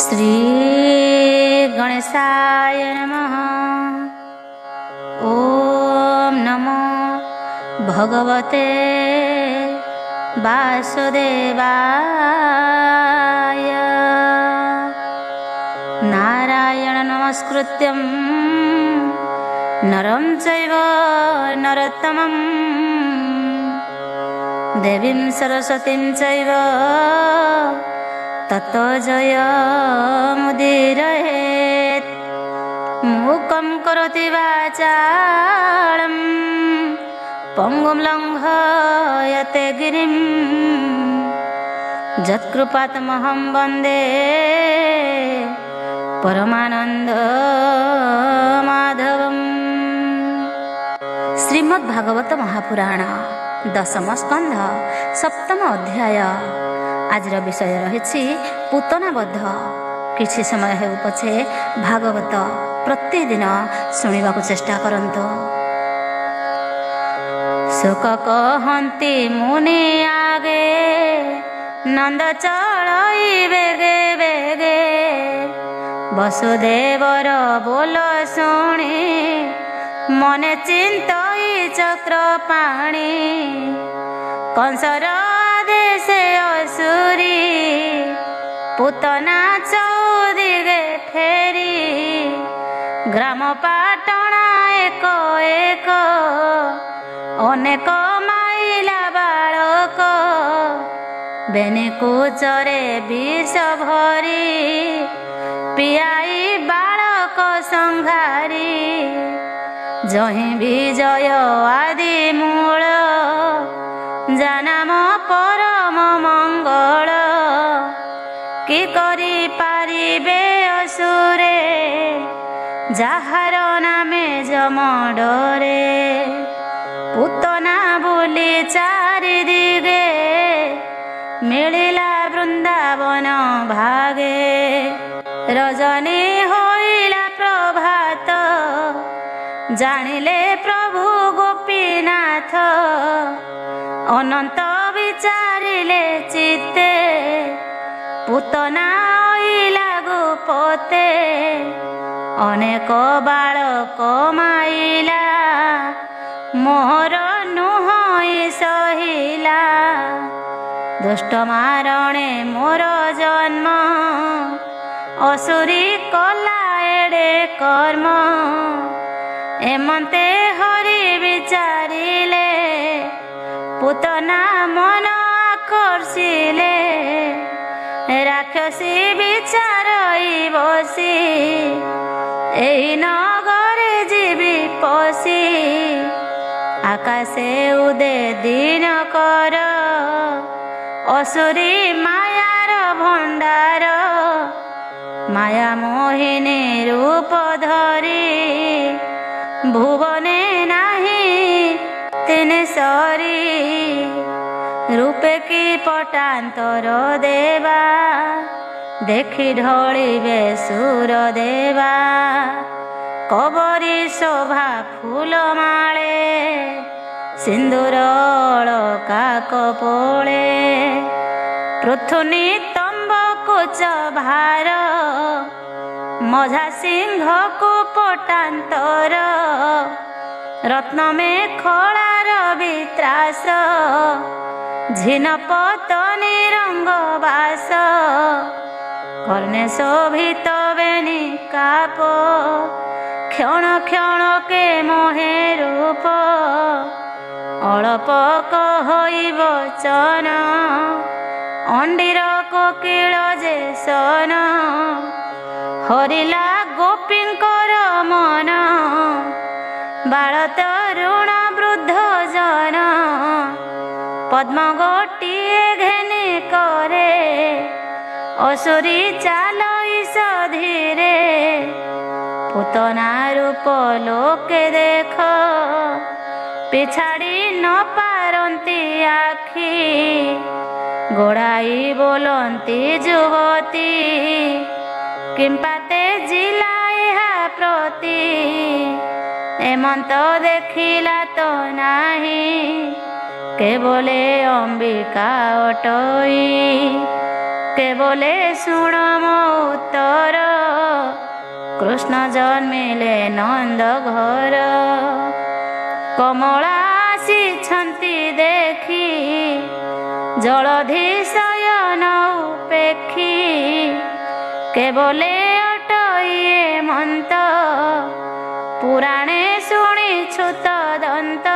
श्री गणेशाय नमः। ओम नमो भगवते वासुदेवाय। नारायण नमस्कृत्यं नरं चैव नरोत्तमं देवीं सरस्वतीं चैव ततो जयमुदीरयेत्। मूकं करोति वाचालं पंगुं लङ्घयते गिरिं यत्कृपातमहं वन्दे परमानन्दमाधवम्। श्रीमद्भागवत महापुराण दशम स्कंध सप्तम अध्याय। आजर विषय रही पूतना बध। किछि समय हेउ पछे भागवत प्रतिदिन शुणिबा चेष्टा करंतु। सुख कहंती मुनि आगे नंद चलई बेगे बेगे। वसुदेवर बोल शुणी मने चिंतई चक्र पाणी। कंसर देशे असुरी पूतना चौदिगे फेरी। ग्राम पाटणा एक एक अनेक माइला बालक। बेनिकु चरे विष भरी पियाई बालक संघारी। जहि विजय आदि मूल जानाम परम मंगल। कि करि पारिबे असुरे जाहार नामे जम डरे। पूतना बुली चारि दिगे मिलिला वृंदावन भागे। रजनी होइला प्रभात जानिले प्रभु गोपीनाथ। अनंत विचारिले चित्ते पूतना आइला गोपते। अनेक बालक माइला मोहर नुहई सहिला। दुष्ट मारणे मोर जन्म असुरी कला एडे कर्म। एमंते हरि विचारिले पूतना मन आकर्षिले। राक्षसी विचारई बसी एही नगरे जीवी पसी। आकाशे उदे दिन कर असुरी मायार भंडार। माया मोहिनी रूप धरी भुवने नाही तिने सरी। रूपे की पटांतर देवा देखी ढलिबे सुर देवा। कबरी शोभा फूल माळे सिंदूर अलका कपोळे। पृथुनी तंबकुच भार मझा सिंह को पटांतर। रत्न में खଳାର वित्रास झिन पतनी रंग बास। कर्णे शोभित बेनी काप क्षण क्षण के मोहे रूप। अल्प कहई वचन अंडीर कोकिल जे सन। हरिला गोपींकर मन बाल तरुण वृद्ध जन। पद्म गोटिए घेनी करे असुरी चालई सधीरे। पूतना रूप लोके देख पिछाड़ी न पारंती आखी। गोड़ाई बोलंती जुवती किंपाते जिला ଏହା प्रति। एमंत देखिला तो नाही केवले अंबिका अटई। କେବଳେ ଶୁଣ ମୋ ଉତ୍ତର, କୃଷ୍ଣ ଜନ୍ମିଲେ ନନ୍ଦ ଘର। କମଳା ଆସିଛନ୍ତି ଦେଖି, ଜଳଧି ଶୟନ ଉପେକ୍ଷୀ। କେବଳେ ଅଟଇଏ ମନ୍ତ, ପୁରାଣେ ଶୁଣିଛୁ ତଦନ୍ତ।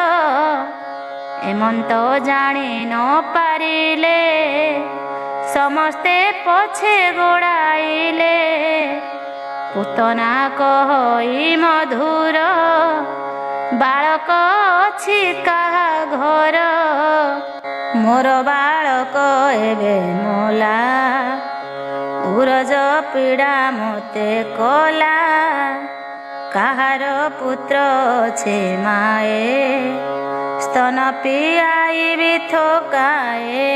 ଏମନ୍ତ ଜାଣି ନ ପାରିଲେ, ସମସ୍ତେ ପଛେ ଗୋଡ଼ାଇଲେ। ପୁତନା କହଇ ମଧୁର, ବାଳକ ଅଛି କାହା ଘର। ମୋର ବାଳକ ଏବେ ମଲା, ଉରଜ ପୀଡ଼ା ମୋତେ କଲା। କାହାର ପୁତ୍ର ଅଛି ମାଏ, ସ୍ତନ ପିଆଇବି ଥୋକାଏ।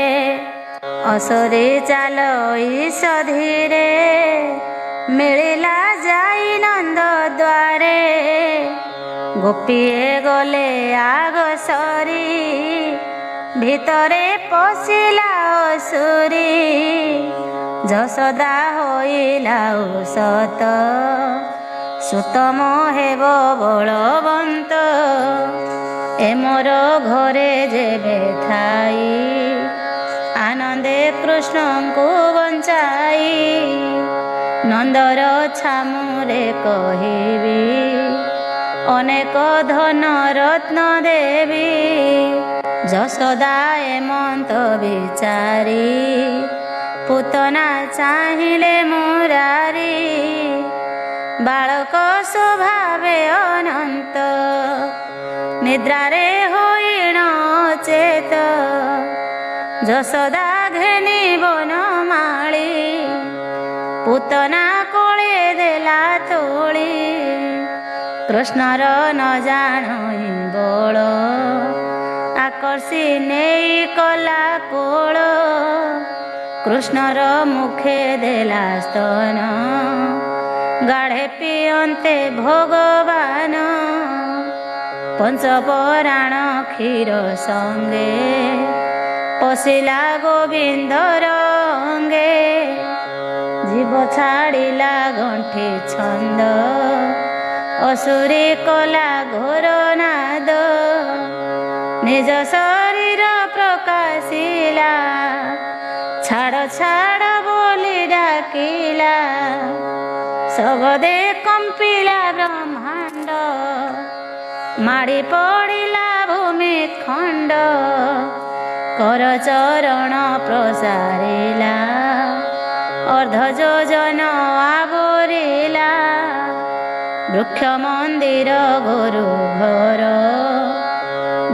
ଅସରି ଚାଲ ଈଷଧିରେ, ମିଳିଲା ଯାଇ ନନ୍ଦ ଦ୍ୱାରେ। ଗୋପୀଏ ଗଲେ ଆଗ ସରି, ଭିତରେ ପଶିଲା ଅସୁରୀ। ଯଶୋଦା ହୋଇଲା ଉଷତ, ସୁତମ ହେବ ବଳବନ୍ତ। ଏ ମୋର ଘରେ ଯେବେ ଥାଇ, ଆନନ୍ଦେ କୃଷ୍ଣଙ୍କୁ ବଞ୍ଚାଇ। ନନ୍ଦର ଛାମୁରେ କହିବି, ଅନେକ ଧନ ରତ୍ନ ଦେବି। ଯଶୋଦା ଏମନ୍ତ ବିଚାରି, ପୁତନା ଚାହିଁଲେ ମୁରାରି। ବାଳକ ସ୍ୱଭାବେ ଅନନ୍ତ, ନିଦ୍ରାରେ ହୋଇଣ ଚେତ। ଯଶୋଦା ଘେନି ବନମାଳି, ପୁତନା କୋଳେ ଦେଲା ତୋଳି। କୃଷ୍ଣର ନ ଜାଣଇ ବଳ, ଆକର୍ଷି ନେଇ କଲା କୋଳ। କୃଷ୍ଣର ମୁଖେ ଦେଲା ସ୍ତନ, ଗାଢ଼େ ପିଅନ୍ତେ ଭଗବାନ। ପଞ୍ଚପରାଣ କ୍ଷୀର ସଙ୍ଗେ, ପଶିଲା ଗୋବିନ୍ଦର ଅଙ୍ଗେ। ଜୀବ ଛାଡ଼ିଲା ଗଣ୍ଠି ଛନ୍ଦ, ଅସୁରୀ କଲା ଘୋର ନାଦ। ନିଜ ଶରୀର ପ୍ରକାଶିଲା, ଛାଡ଼ ଛାଡ଼ ବୋଲି ଡାକିଲା। ସଗଦେ କମ୍ପିଲା ବ୍ରହ୍ମାଣ୍ଡ, ମାଡ଼ି ପଡ଼ିଲା ଭୂମି ଖଣ୍ଡ। କର ଚରଣ ପ୍ରସାରିଲା, ଅର୍ଦ୍ଧ ଯୋଜନ ଆବୋରିଲା। ବୃକ୍ଷ ମନ୍ଦିର ଗୋରୁ ଘର,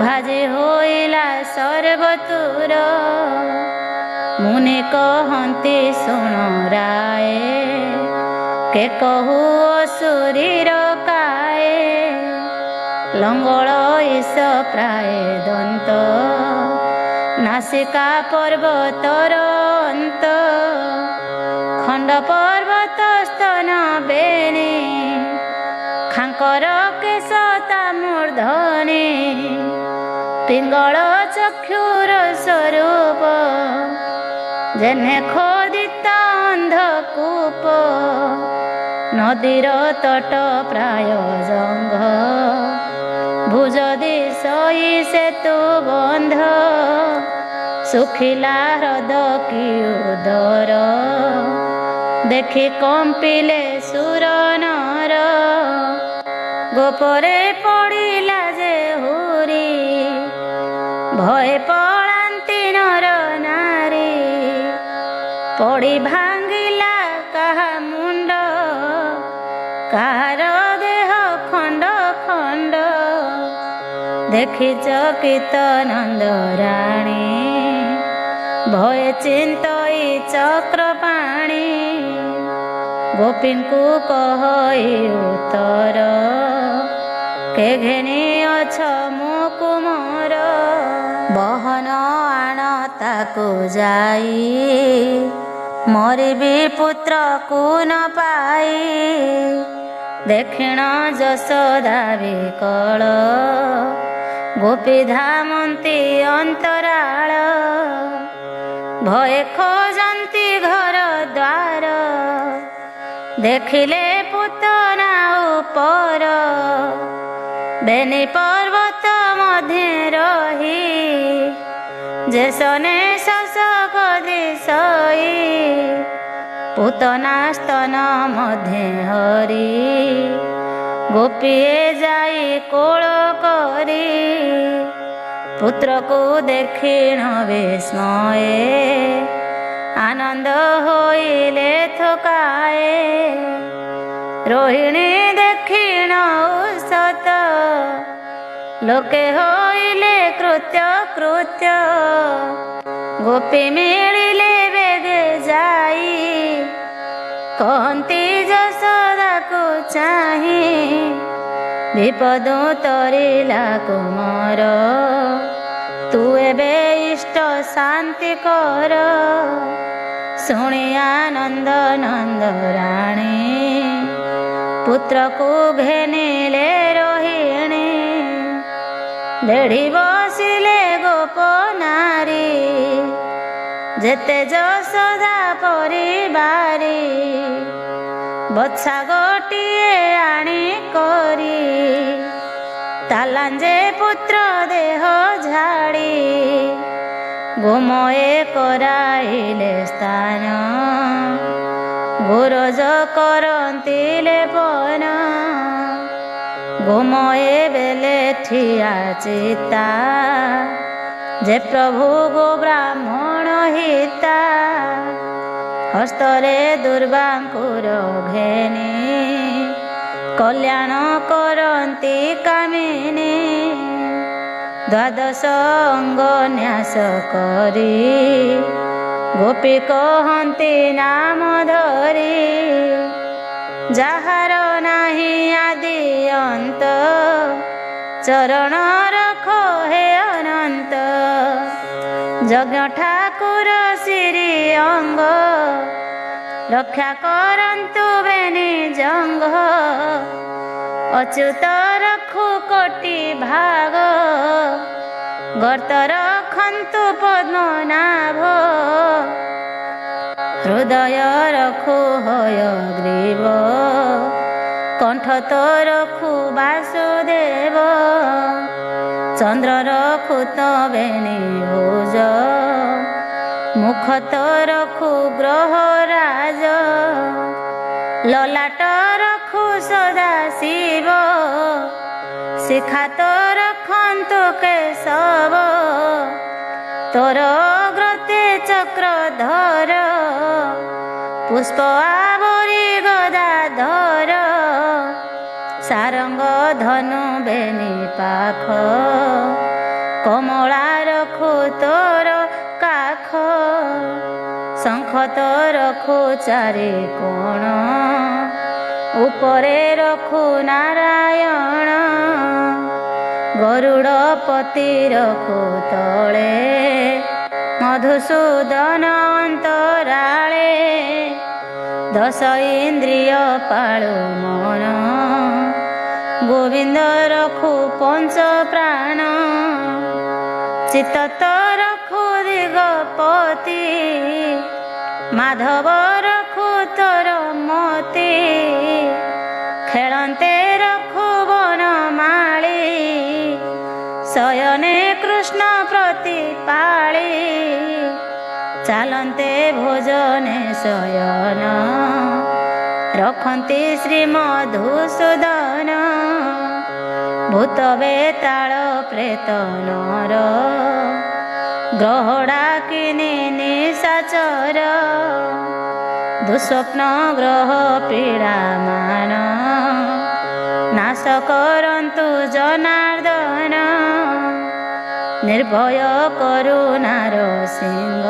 ଭାଜି ହୋଇଲା ସର୍ବତୁର। ମୁନି କହନ୍ତି ଶୁଣ ରାଏ, କେ କହୁ ଅସୁରୀର କାଏ। ଲଙ୍ଗଳ ଈଶ ପ୍ରାୟ ଦନ୍ତ, ନାସିକା ପର୍ବତର ଅନ୍ତ। ଖଣ୍ଡ ପର୍ବତ ସ୍ତନ ବେଣୀ, ଖାଙ୍କର କେଶ ତା ମୂର୍ଧନି। ପିଙ୍ଗଳ ଚକ୍ଷୁର ସ୍ୱରୂପ, ଯେହ୍ନେ ଖୋଦିତ ଅନ୍ଧକୂପ। ନଦୀର ତଟ ପ୍ରାୟ ଜଙ୍ଘ, ଭୁଜ ଦିଶଇ ସେତୁ ବନ୍ଧ। ଶୁଖିଲା ହ୍ରଦ କି ଉଦର, ଦେଖି କମ୍ପିଲେ ସୁର ନର। ଗୋପରେ ପଡ଼ିଲା ଯେ ହୁରି, ଭୟ ପଳାନ୍ତି ନର ନାରୀ। ପଡ଼ି ଭାଙ୍ଗିଲା କାହା ମୁଣ୍ଡ, କାହାର ଦେହ ଖଣ୍ଡ ଖଣ୍ଡ। ଦେଖି ଚକିତ ନନ୍ଦରାଣୀ, ଭୟ ଚିନ୍ତଇ ଚକ୍ରପାଣି। ଗୋପୀଙ୍କୁ କହଇ ଉତ୍ତର, କେ ଘେନି ଅଛ ମୋ କୁମର। ବହନ ଆଣ ତାକୁ ଯାଇ, ମରିବି ପୁତ୍ରକୁ ନ ପାଇ। ଦେଖିଣ ଯଶୋଦା ବିକଳ, ଗୋପୀ ଧାମନ୍ତି ଅନ୍ତରାଳ। ଭୟ ଖୋଜନ୍ତି ଘର ଦେଖିଲେ ପୁତନା ଉପର ବେନି ପର୍ବତ ମଧ୍ୟେ ରହି ଯେ ସନେ ଶାସକ ଦିଶଇ ପୁତନା ସ୍ତନ ମଧ୍ୟେ ହରି ଗୋପୀଏ ଯାଇ କୋଳ କରି ପୁତ୍ରକୁ ଦେଖିଣ ବିସ୍ମୟେ ଆନନ୍ଦ ହୋଇଲେ ଥକାଏ ରୋହିଣୀ ଦେଖିଣ ସତ ଲୋକେ ହୋଇଲେ କୃତ୍ୟ କୃତ୍ୟ ଗୋପୀ ମିଳିଲେ ବେଗେ ଯାଇ କହନ୍ତି ଯଶୋଦାକୁ ଚାହିଁ ବିପଦ ତରିଲା କୁମର ତୁ ଏବେ ଇଷ୍ଟ ଶାନ୍ତି କର ଶୁଣି ଆନନ୍ଦ ନନ୍ଦ ରାଣୀ ପୁତ୍ରକୁ ଘେନିଲେ ରୋହିଣୀ ବେଢ଼ି ବସିଲେ ଗୋପ ନାରୀ ଯେତେ ଯଶୋଦା ପରିବାରୀ ବତ୍ସା ଗୋଟିଏ ଆଣି କରି ତାଲାଞ୍ଜେ ପୁତ୍ର ଦେହ ଝାଡ଼ି ଗୋମଏ କରାଇଲେ ସ୍ଥାନ ଗୋରଜ କରନ୍ତି ଲେପନ ଗୋମଏ ବେଲେ ଠିଆ ଚିତା ଯେ ପ୍ରଭୁ ଗୋ ବ୍ରାହ୍ମଣ ହିତା ହସ୍ତରେ ଦୁର୍ବାଙ୍କୁର ଘେନି କଲ୍ୟାଣ କରନ୍ତି କାମିନୀ ଦ୍ୱାଦଶ ଅଙ୍ଗ ନ୍ୟାସ କରି ଗୋପୀ କହନ୍ତି ନାମ ଧରି ଯାହାର ନାହିଁ ଆଦି ଅନ୍ତ ଚରଣ ରଖ ହେ ଅନନ୍ତ ଯଜ୍ଞ ଠାକୁର ଶ୍ରୀ ଅଙ୍ଗ ରକ୍ଷା କରନ୍ତୁ ବେନି ଜଙ୍ଗ ଅଚ୍ୟୁତ ରଖୁ କୋଟି ଭାଗ ଗର୍ତ୍ତ ରଖନ୍ତୁ ପଦ୍ମନାଭ ହୃଦୟ ରଖୁ ହୟଗ୍ରୀବ କଣ୍ଠ ତ ରଖୁ ବାସୁଦେବ ଚନ୍ଦ୍ର ରଖୁ ତ ବେନି ଭୁଜ ମୁଖ ତ ରଖୁ ଗ୍ରହରାଜ ଲଲାଟ ରଖୁ ସଦା ଶିବ ଶିଖା ତ ରଖନ୍ତୁ କେଶବ ତୋର ଅଗ୍ରତେ ଚକ୍ରଧର ପୁଷ୍ପ ଆବରି ଗଦାଧର ସାରଙ୍ଗ ଧନୁ ବେନି ପାଖ କମଳା ରଖୁ ତୋର କାଖ ଶଙ୍ଖ ତ ରଖୁ ଚାରି କୋଣ ଉପରେ ରଖୁ ନାରାୟଣ ଗରୁଡ଼ ପତି ରଖୁ ତଳେ ମଧୁସୂଦନ ଅନ୍ତରାଳେ ଦଶ ଇନ୍ଦ୍ରିୟ ପାଳୁ ମନ ଗୋବିନ୍ଦ ରଖୁ ପଞ୍ଚ ପ୍ରାଣ ଚିତ୍ତ ତ ରଖୁ ଦିଗପତି ମାଧବ ରଖୁ ତୋର ମତି ଖେଳନ୍ତେ ରଖୁ ବନମାଳି ଶୟନେ କୃଷ୍ଣ ପ୍ରତିପାଳି ଚାଲନ୍ତେ ଭୋଜନେ ଶୟନ ରଖନ୍ତି ଶ୍ରୀ ମଧୁସୂଦନ ଭୂତ ବେତାଳ ପ୍ରେତ ନର ଗ୍ରହ ଡାକିନି ନିଶାଚର ଦୁଃସ୍ୱପ୍ନ ଗ୍ରହ ପୀଡ଼ାମାନ ନାଶ କରନ୍ତୁ ଜନାର୍ଦ୍ଦନ ନିର୍ଭୟ କରୁଣାର ସିଂହ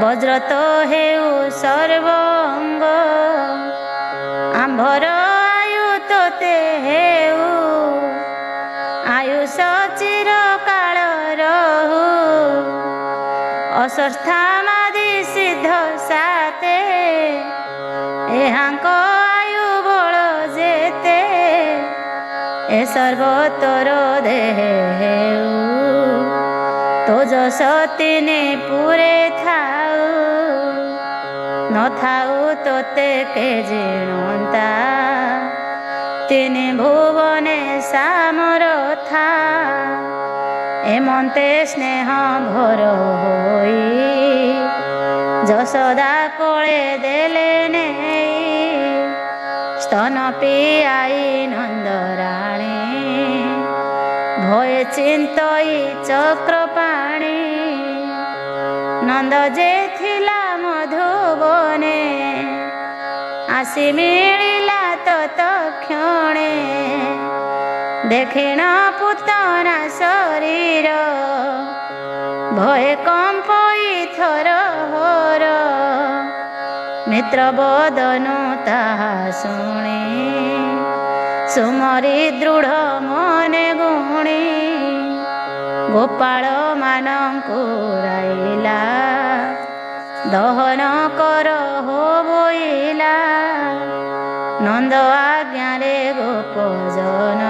ବଜ୍ର ତ ହେଉ ସର୍ବଙ୍ଗ ଆମ୍ଭର ଆୟୁ ତୋତେ ହେଉ ଆୟୁଷ ଚିର କାଳ ରହୁ ଅଶ୍ୱତ୍ଥାମାଦି ସିଦ୍ଧ ସାତେ ଏହାଙ୍କ ଆୟୁ ବଳ ଯେତେ ଏ ସର୍ବତର ଦେହେ ହେଉ ତୋ ଯଶ ତିନି ପୁରେ ଥାଉ ନଥାଉ ତୋତେ କେ ଜିଣନ୍ତା ତିନି ଭୁବନେ ସାମର ଥା ଏମନ୍ତେ ସ୍ନେହ ଭର ହୋଇ ଯଶୋଦା କୋଳେ ଦେଲେ ନେଇ स्तन पियाई नंदराणी भय चिंतई चक्रपाणी नंद जे थिला मधुबने आसी मिलिला तत्क्षणे देखिण पुतना शरीर भय कंपई थर होर मित्र बदनु ताहा शुणी सुमरी दृढ़ मने गुणी गोपाल मानंकु राइला दहन कर हो बोइला नंद आज्ञारे गोपजन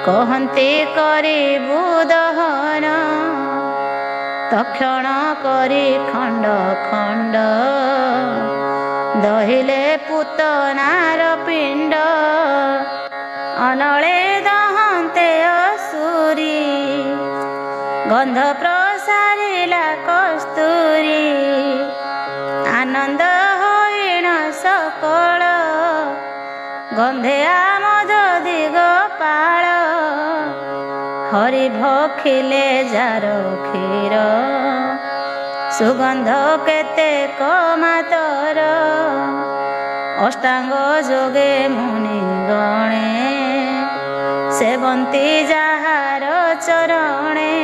कहंती करिबु दहन तक्षण करी खंड खंड दहिले पुतनार पिंड अनले दहंते असुरी गंध प्रसारिला कस्तूरी आनंद होइन सकल गंधे आमोद दिगपाल हरि भखिले जार क्षीर सुगंध केते कमातर अष्टांग जोगे मुनि गणे सेवंती जाहार चरणे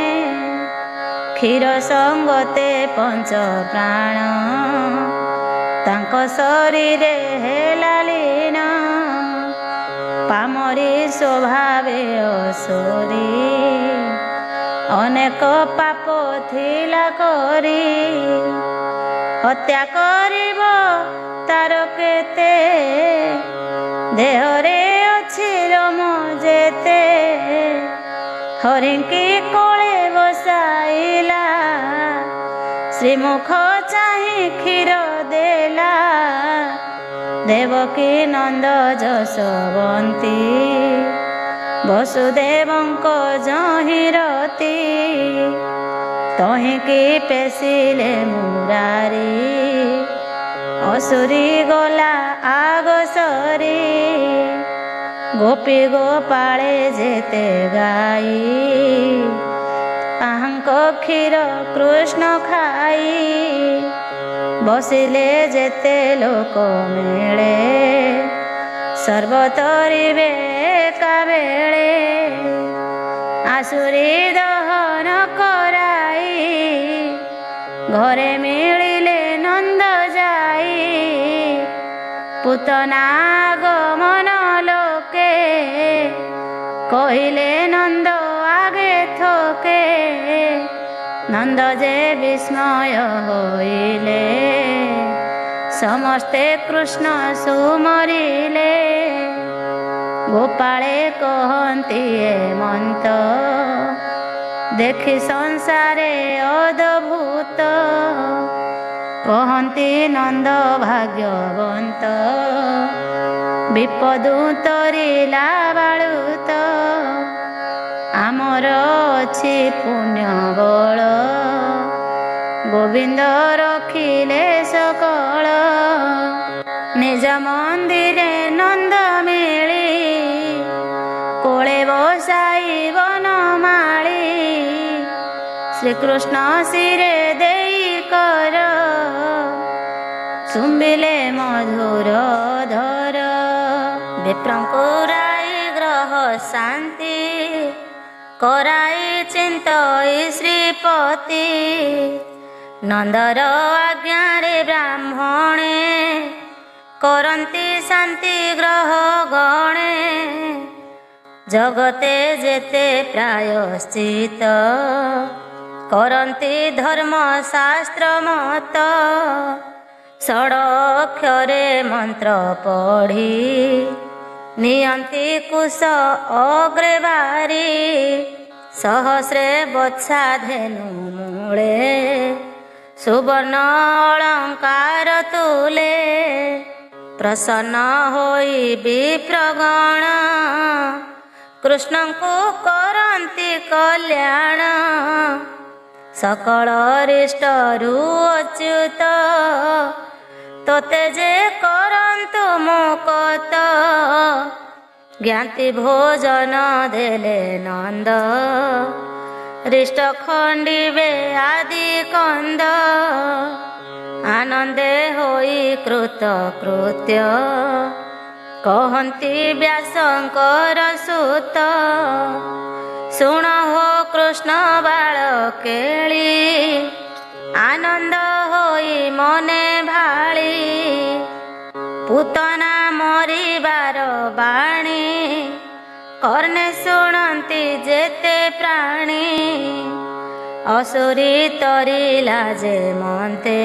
क्षीर संगते पंच प्राण तांक शरीरे हेला लीन पामरी स्वभावे असुरी अनेक पाप थिला करी हत्या करिब तार केते देहरे अछि रम जेते हरिंकी कोळे बसाइला श्रीमुख चाहि क्षीर देला देवकी नंद जसवंती वसुदेवंक जहिरती तहिंकी पेशिले मुरारी असुरी गला आगसरी गोपी गोपाळे जेते गाई ताहांक क्षीर कृष्ण खाई बसिले जेते लोक मेळे सर्वतरिवे काबेळे आसुरी दहन कराई घरे मिलिले नंद जाई पुतना गमन लोके कहिले नंद आगे थके नंद जे विस्मय होइले समस्ते कृष्ण सुमरिले गोपाळे कहंती हेमंत देखि संसारे अद्भुत कहंती नंद भाग्यवंत विपदु तरिला बाळुत आमर अछि पुण्य बळ गोविंद रखिले सकळ निज मंदिरे नंद मिली कोळे बसाई वनमाळी श्रीकृष्ण शिरे देई कर चुंबिले मधुर धर विप्रंकुराई ग्रह शांति कराई चिंतई श्रीपति नंदर आज्ञारे ब्राह्मणे करंती शांति ग्रह गणे जगते जेते प्रायश्चित करंती धर्म शास्त्र मत षडक्षरे मंत्र पढ़ी नियंती कुश अग्रे बारी सहस्रे बत्सा धेनु मूले सुवर्ण अलंकार तुले प्रसन्न होई विप्रगण कृष्ण को करंती कल्याण सकल रिष्टरु अच्युत तोते जे करंतु मुकत ज्ञाति भोजन देले नंद रिष्ट खंडिबे आदि कंद आनंदे होई कृत कृत्य कहंती व्यासंकर सुत शुण हो कृष्ण बाल केली आनंद होई मने भाली पूतना मरिबार बाणी कर्णे शुणंती जेते प्राणी असुरी तरिला जे मन्ते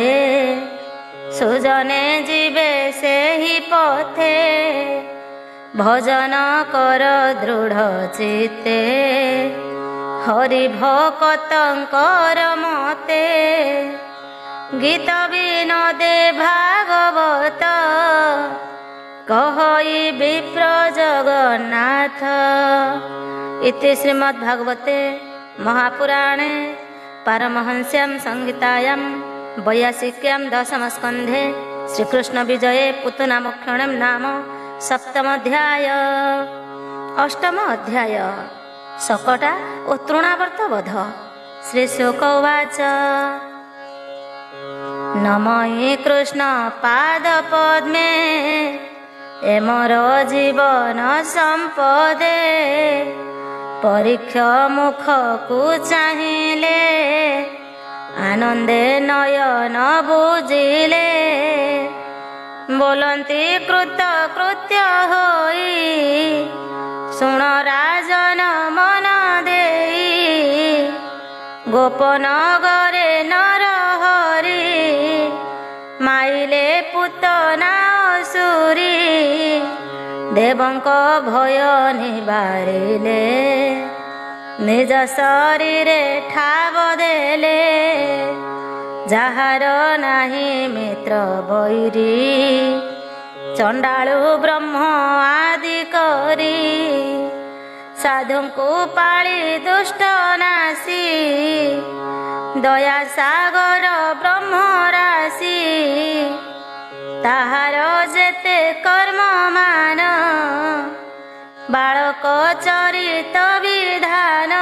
सुजने जीवे से ही पथे भजन कर दृढ़ चित्ते हरि भक्तंकर मते गीत विनोदे भागवत कहई विप्र जगन्नाथ। इति श्रीमद्भागवते महापुराणे पारमहंस्यां संहितायां 82 दशमस्कन्धे श्रीकृष्ण विजये पुतनामोक्षणे नाम सप्तमोऽध्याय। अष्टम अध्याय शकटा ओ तृणावर्त वध। श्रीशुक उवाच नमहि कृष्ण पाद पद्मे ए मोर जीवन संपदे परीक्ष मुख को चाहिले आनंदे नयन बुझिले बोलंती कृत कृत्य होई शुण राजन मन देई गोपनगरे नर हरि माइले पूतना असुरी देवंक भय निबारिले निज शरीरे ठाव देले जाहार नाही मित्र बैरी चंडालु ब्रह्म आदि करी साधु को पाली दुष्ट नासी दया सागर ब्रह्म राशि ताहार जेते कर्म मान बालक चरित विधान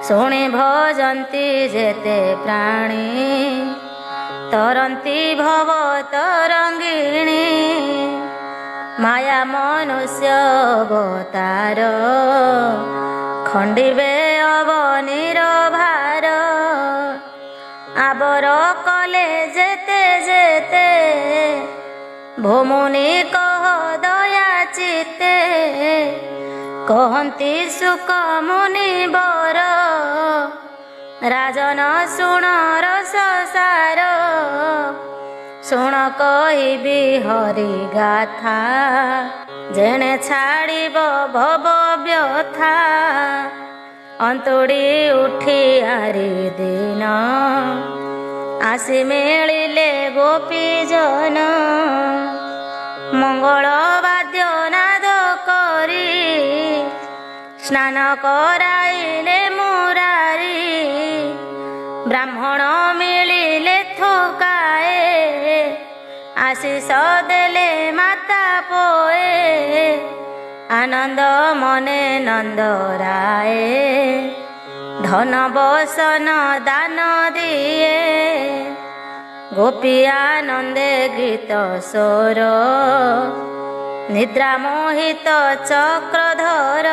शुणी भजंती जेते प्राणी तरंती भव तरंगिणी माया मनुष्य अवतार खंडिबे अवनीर भार आबर कले जेते जेते भूमुनि कह दया चिते कहंती सुख मुनि बर राजन शुण रस सार शुण कहिबी हरि गाथा जेणे छाड़िब भव व्यथा अंतुड़ी उठी आरी दिन आसी मिलिले गोपी जन मंगल वाद्य नाद करी स्नान कराइले मुरारी ब्राह्मण मिलिले थोकाए आशीष देले माता पोए आनंद मने नंद राय धन बसन दान दिए गोपी आनंदे गीत स्वर निद्रा मोहित चक्रधर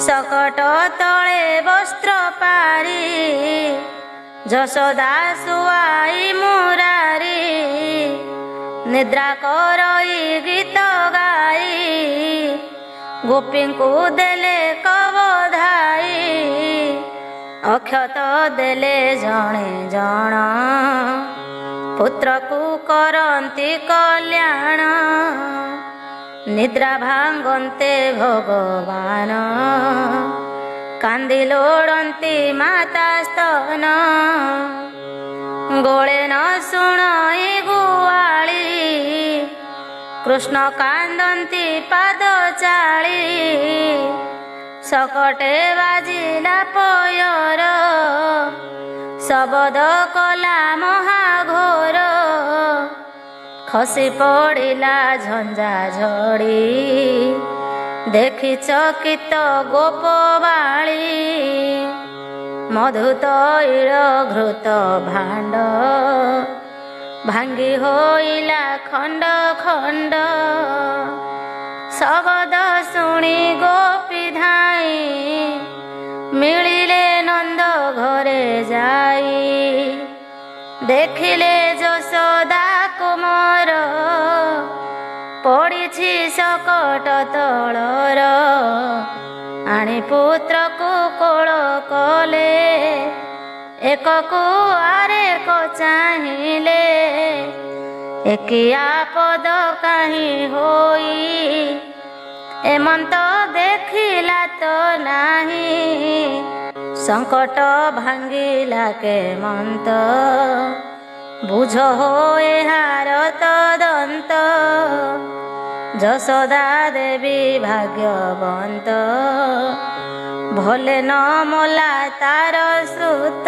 सकट तले वस्त्र पारी यशोदा सुआई मुरारी निद्रा करई गीत गाई गोपी को देले कवधाई अक्षत देले जणे जण पुत्र को करंती कल्याण निद्रा भांगन्ते भगवान କାନ୍ଦି ଲୋଡ଼ନ୍ତି ମାତା ସ୍ତନ, ଗୋଳେ ନ ଶୁଣଇ ଗୁଆଳି, କୃଷ୍ଣ କାନ୍ଦନ୍ତି ପାଦ ଚାଳି। ସକଟେ ବାଜିଲା ପୟର, ଶବଦ କଲା ମହାଘୋର, ଖସି ପଡ଼ିଲା ଝଞ୍ଜା ଝଡ଼ି, ଦେଖି ଚକିତ ଗୋପବାଳୀ। ମଧୁ ତୈଳ ଘୃତ ଭାଣ୍ଡ, ଭାଙ୍ଗି ହୋଇଲା ଖଣ୍ଡ ଖଣ୍ଡ। ଶବଦ ଶୁଣି ଗୋପୀ ଧାଇଁ, ମିଳିଲେ ନନ୍ଦ ଘରେ ଯାଇ। ଦେଖିଲେ ଯଶୋଦା କୁମାର, ପଡ଼ିଛି ସକଟ ତଳର। ଆଣି ପୁତ୍ରକୁ କୋଳ କଲେ, ଏକକୁ ଆରେକ ଚାହିଁଲେ। ଏକି ଆପଦ କାହିଁ ହୋଇ, ଏମନ୍ତ ଦେଖିଲା ତ ନାହିଁ। ସଙ୍କଟ ଭାଙ୍ଗିଲା କେମନ୍ତ, ବୁଝ ହୋ ଏହାର ତଦନ୍ତ। ଯଶୋଦା ଦେବୀ ଭାଗ୍ୟବନ୍ତ, ଭଲେ ନ ମଲା ତାର ସୁତ।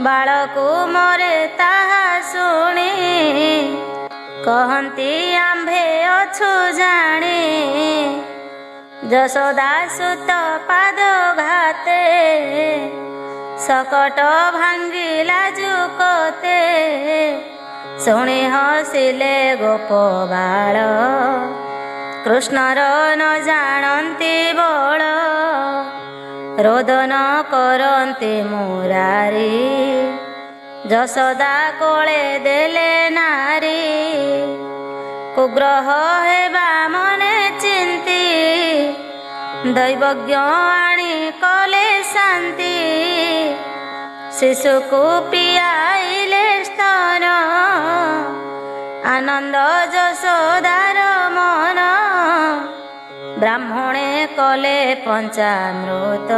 ବାଳକୁ ମରେ ତାହା ଶୁଣି, କହନ୍ତି ଆମ୍ଭେ ଅଛୁ ଜାଣି। ଯଶୋଦା ସୁତ ପାଦ ଘାତେ, ସକଟ ଭାଙ୍ଗିଲା ଯୁକତେ। ଶୁଣି ହସିଲେ ଗୋପବାଳ, କୃଷ୍ଣର ନ ଜାଣନ୍ତି ବଳ। ରୋଦନ କରନ୍ତି ମୁରାରୀ, ଯଶୋଦା କୋଳେ ଦେଲେ ନାରୀ। କୁଗ୍ରହ ହେବା ମନେ ଚିନ୍ତି, ଦୈବଜ୍ଞ ଆଣି କଲେ ଶାନ୍ତି। ଶିଶୁକୁ ପିଆଇଲେ ସ୍ତନ, ଆନନ୍ଦ ଯଶୋଦାର ମନ। ବ୍ରାହ୍ମଣେ କଲେ ପଞ୍ଚାମୃତ,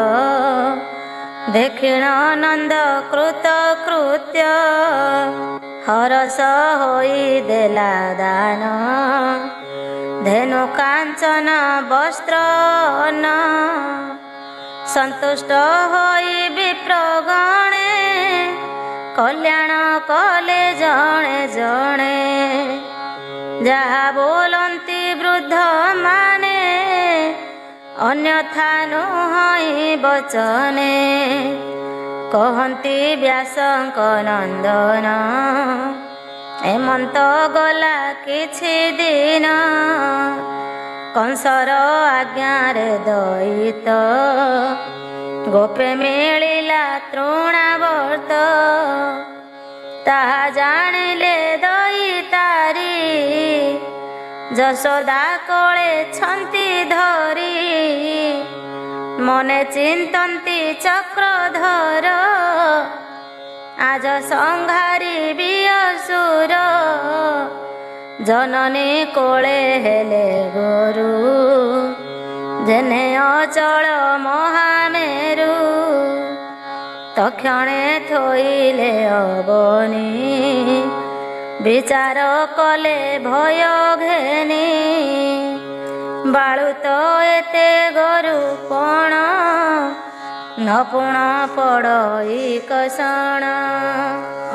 ଦେଖିଣ ନନ୍ଦ କୃତ କୃତ୍ୟ। ହରସ ହୋଇ ଦେଲା ଦାନ, ଧେନୁ କାଞ୍ଚନ ବସ୍ତ୍ରନ। ସନ୍ତୁଷ୍ଟ ହୋଇ ବିପ୍ରଗଣେ, କଲ୍ୟାଣ କଲେ ଜଣେ ଜଣେ। ଯାହା ବୋଲନ୍ତି ବୃଦ୍ଧ ମାନେ, ଅନ୍ୟଥା ନୁହଁ ବଚନେ। କହନ୍ତି ବ୍ୟାସଙ୍କ ନନ୍ଦନ, ଏମନ୍ତ ଗଲା କିଛି ଦିନ। କଂସର ଆଜ୍ଞାରେ ଦଇତ, ଗୋପେ ମିଳିଲା ତୃଣାବର୍ତ। ତାହା ଜାଣିଲେ ଦଇତାରି, ଯଶୋଦା କୋଳେ ଛନ୍ତି ଧରି। ମନେ ଚିନ୍ତନ୍ତି ଚକ୍ରଧର, ଆଜ ସଂହାରିବି ଅସୁର। ଜନନୀ କୋଳେ ହେଲେ ଗୁରୁ, ଯେନେ ଅଚଳ ମହାମେରୁ। ତକ୍ଷଣେ ଥୋଇଲେ ଅବନୀ, ବିଚାର କଲେ ଭୟ ଘେନି। ବାଳୁତ ଏତେ ଗରୁ କଣ, ନପୁଣ ପଡ଼ଇ କଷଣ।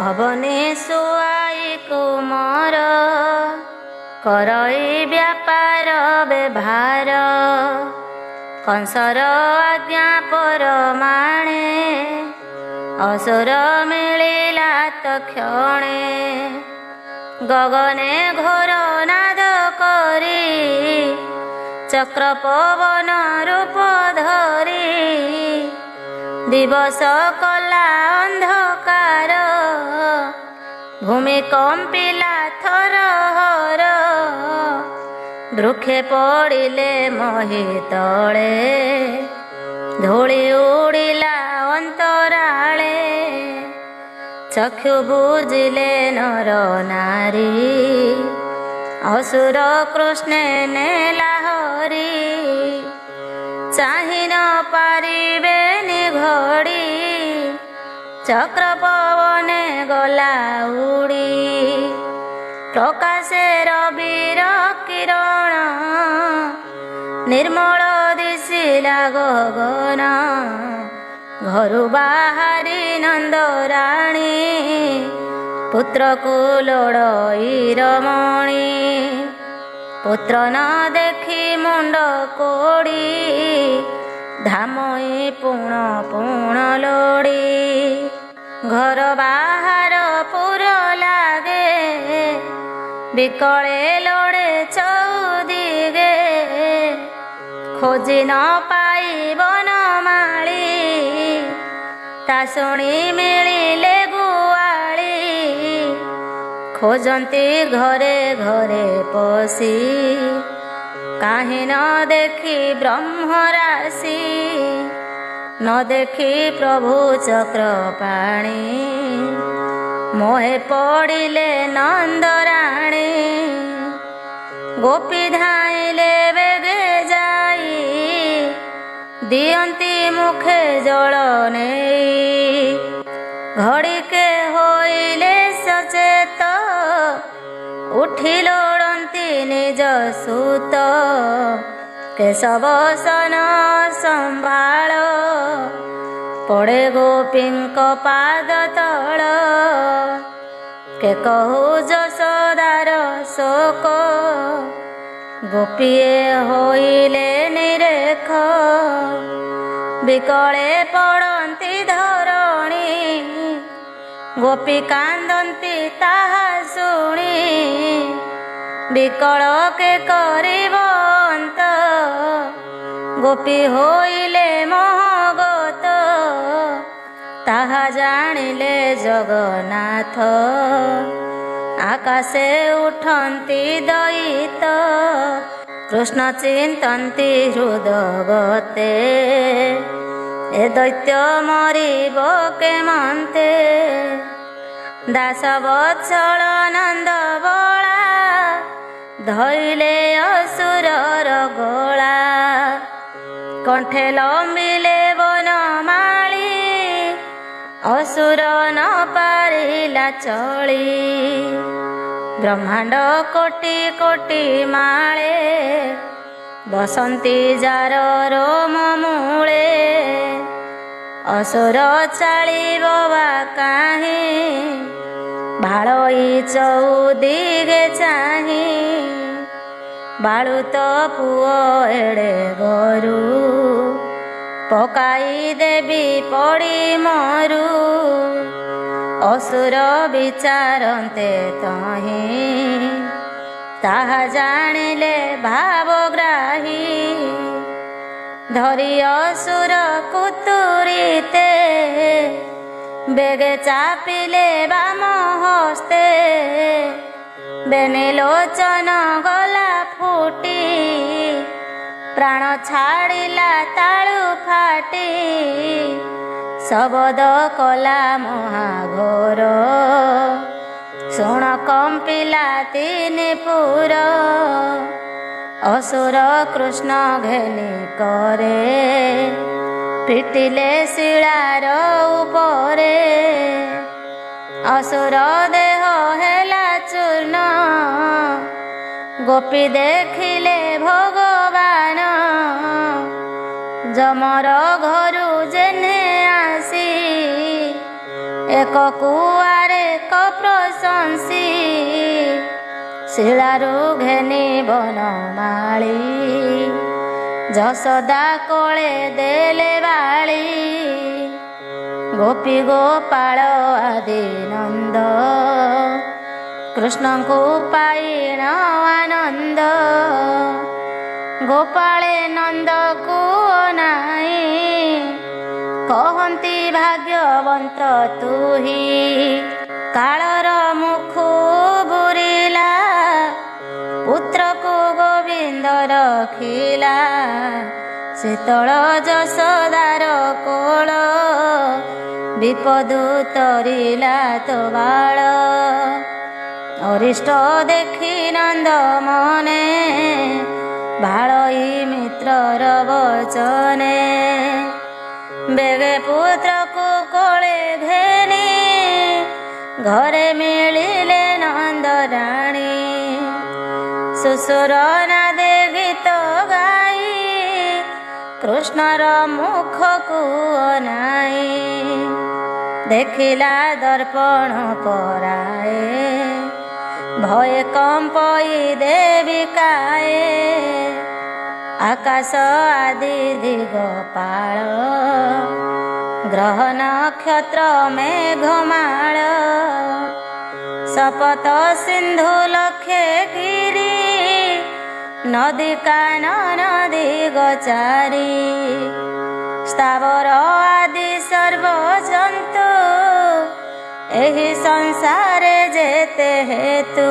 ଅବନୀ ଶୁଆଇ କୁମର, କରଇ ବ୍ୟାପାର ବ୍ୟବହାର। କଂସର ଆଜ୍ଞା ପରମାଣେ, ଅସୁର ମିଳିଲା ତକ୍ଷଣେ। ଗଗନେ ଘୋର ନାଦ କରି, ଚକ୍ର ପବନ ରୂପ ଧରି। ଦିବସ କଲା ଅନ୍ଧକାର, ଭୂମି କମ୍ପିଲା ଥରହର। ବୃକ୍ଷେ ପଡ଼ିଲେ ମହି ତଳେ, ଧୂଳି ଉଡ଼ିଲା ଅନ୍ତରାଳେ। ଚକ୍ଷୁ ବୁଜିଲେ ନର ନାରୀ, ଅସୁର କୃଷ୍ଣେ ନେଲା ହରି। ଚାହିଁ ନ ପାରିବେନି ଘଡ଼ି, ଚକ୍ର ପବନେ ଗଲା ଉଡ଼ି। ପ୍ରକାଶେ ରବିର କିରଣ, ନିର୍ମଳ ଦିଶିଲା ଗଗନ। ଘରୁ ବାହାରି ନନ୍ଦରାଣୀ, ପୁତ୍ରକୁ ଲୋଡ଼ଇ ରମଣୀ। ପୁତ୍ର ନ ଦେଖି ମୁଣ୍ଡ କୋଡ଼ି, ଧାମଇ ପୁଣ ପୁଣ ଲୋଡ଼ି। ଘର ବାହାର ପୁର ଲାଗେ, ବିକଳେ ଲୋଡ଼େ ଚଉଦିଗେ। ଖୋଜି ନ ପାଇ ବନମାଳି, ତା ଶୁଣି ମିଳିଲେ ଗୁଆଳି। ଖୋଜନ୍ତି ଘରେ ଘରେ ପଶି, କାହିଁ ନ ଦେଖି ବ୍ରହ୍ମରାଶି। ନ ଦେଖି ପ୍ରଭୁ ଚକ୍ରପାଣି, ମୋହେ ପଡ଼ିଲେ ନନ୍ଦରାଣୀ। ଗୋପୀ ଧାଇଁଲେ ବେଗେ ଯାଇ, ଦିଅନ୍ତି ମୁଖେ ଜଳ ନେଇ। ଘଡ଼ିକେ ହୋଇଲେ ସଚେତ, ଉଠି ଲୋଡ଼ନ୍ତି ନିଜ ସୁତ। କେଶବସନ ସମ୍ଭାଳ, ପଡ଼େ ଗୋପୀଙ୍କ ପାଦ ତଳ। କେ କହୁ ଯଶୋଦାର ଶୋକ, ଗୋପୀଏ ହୋଇଲେ ନିରେଖ। ବିକଳେ ପଡ଼ନ୍ତି ଧରଣୀ, ଗୋପୀ କାନ୍ଦନ୍ତି ତାହା ଶୁଣି। ବିକଳ କେ କରିବ ଅନ୍ତ, ଗୋପୀ ହୋଇଲେ ମୋହଗତ। ତାହା ଜାଣିଲେ ଜଗନ୍ନାଥ, ଆକାଶେ ଉଠନ୍ତି ଦଇତ। କୃଷ୍ଣ ଚିନ୍ତନ୍ତି ହୃଦଗତେ, ଏ ଦୈତ୍ୟ ମରିବ କେମନ୍ତେ। ଦାସ ବତ୍ସଳ ନନ୍ଦ ବଳା, ଧଇଲେ ଅସୁରର ଗଳା। କଣ୍ଠେ ଲମ୍ବିଲେ ବନମାଳି, ଅସୁର ନ ପାରିଲା ଚଳି। ବ୍ରହ୍ମାଣ୍ଡ କୋଟି କୋଟି ମାଳେ, ବସନ୍ତି ଯାର ରୋମ ମୂଳେ। ଅସୁର ଚାଳିବ ବା କାହିଁ, ଭାଳଇ ଚଉଦିଗେ ଚାହିଁ। ବାଳୁତ ପୁଅ ଏଡ଼େ ଗରୁ, ପକାଇ ଦେବି ପଡ଼ି ମରୁ। ଅସୁର ବିଚାରନ୍ତେ ତହିଁ, ତାହା ଜାଣିଲେ ଭାବଗ୍ରାହୀ। ଧରି ଅସୁର କୁତୁରିତେ, ବେଗେ ଚାପିଲେ ବାମ ହସ୍ତେ। ବେନି ଲୋଚନ ଗଲା ଫୁଟି, ପ୍ରାଣ ଛାଡ଼ିଲା ତାଳୁ ଫାଟି। ଶବଦ କଲା ମହାଘୋର, ଶୁଣ କମ୍ପିଲା ତିନି ପୁର। ଅସୁର କୃଷ୍ଣ ଘେନି କରେ, ପିଟିଲେ ଶିଳାର ଉପରେ। ଅସୁର ଦେହ ହେଲା ଚୂର୍ଣ୍ଣ, ଗୋପୀ ଦେଖିଲେ ଭଗବାନ। ଯମର ଘରୁ ଯେନେ ଆସି, ଏକ କୁଆରେ ପ୍ରଶଂସୀ। ଶିଳାରୁ ଘେନି ବନମାଳି, ଯଶୋଦା କୋଳେ ଦେଲେ ବାଳି। ଗୋପୀ ଗୋପାଳ ଆଦି ନନ୍ଦ, କୃଷ୍ଣଙ୍କୁ ପାଇଣ ଆନନ୍ଦ। ଗୋପାଳେ ନନ୍ଦକୁ ଅନାଇ, କହନ୍ତି ଭାଗ୍ୟବନ୍ତ ତୁହି। କାଳର ମୁଖୁ ବୁରିଲା, ପୁତ୍ରକୁ ଗୋବିନ୍ଦ ରଖିଲା। ଶୀତଳ ଯଶୋଦାର କୋଳ, ବିପଦୁ ତରିଲା ତୋ ବାଳ। ଅରିଷ୍ଟ ଦେଖି ନନ୍ଦ ମନେ, ଭାଳଇ ମିତ୍ରର ବଚନେ ବେଗେ ପୁତ୍ରକୁ କୋଳେ ଘେନି ଘରେ ମିଳିଲେ ନନ୍ଦରାଣୀ ସୁସୁର ନାଦେ ଗୀତ ଗାଇ କୃଷ୍ଣର ମୁଖକୁ ଅନାଇ ଦେଖିଲା ଦର୍ପଣ ପରାଏ ଭୟ କମ୍ପଇ ଦେବିକାଏ ଆକାଶ ଆଦି ଦିଗପାଳ ଗ୍ରହ ନକ୍ଷତ୍ର ମେଘମାଳ ଶପଥ ସିନ୍ଧୁ ଲକ୍ଷେ ଗିରି ନଦୀ କାନନ ଦିଗଚାରି ସ୍ଥାବର ଆଦି ସର୍ବଜନ୍ତୁ ଏହି ସଂସାରେ ଯେତେ ହେତୁ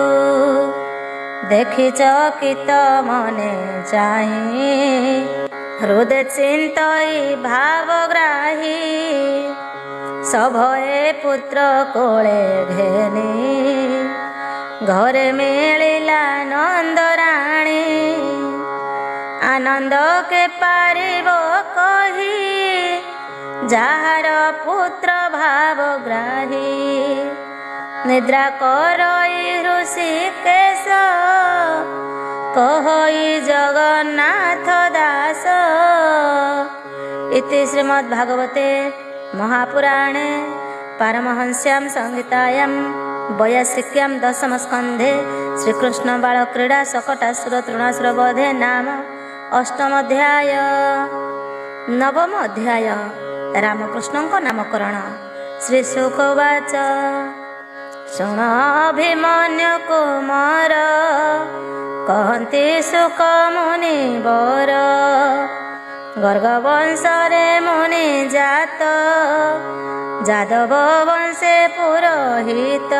ଦେଖି ଚକିତ ମନେ ଚାହିଁ ହୃଦୟ ଚିନ୍ତଇ ଭାବଗ୍ରାହୀ ସଭଏ ପୁତ୍ର କୋଳେ ଘେନି ଘରେ ମିଳିଲା ନନ୍ଦରାଣୀ ଆନନ୍ଦ କେ ପାରିବ କହି ଯାହାର ପୁତ୍ର ଭାବଗ୍ରାହୀ ନିଦ୍ରା କରଇ ଋଷିକେଶ କହଇ ଜଗନ୍ନାଥ ଦାସ। ଇତି ଶ୍ରୀମଦ୍ ଭାଗବତେ ମହାପୁରାଣେ ପାରମହଂସ୍ୟାಂ ସଂହିତାୟାಂ ବୈୟାସିକ୍ୟାಂ ଦଶମ ସ୍କନ୍ଧେ ଶ୍ରୀକୃଷ୍ଣ ବାଳ କ୍ରୀଡ଼ା ଶକଟାସୁର ତୃଣାସୁର ବଧେ ନାମ ଅଷ୍ଟମ ଅଧ୍ୟାୟ। ନବମ ଅଧ୍ୟାୟ ରାମକୃଷ୍ଣଙ୍କ ନାମକରଣ। ଶ୍ରୀ ଶୁକ ଉବାଚ ଶୁଣ ଅଭିମନ୍ୟୁ କୁମାର କହନ୍ତି ଶୁକ ମୁନି ବର ଗର୍ଗ ବଂଶରେ ମୁନି ଜାତ ଯାଦବ ବଂଶେ ପୁରୋହିତ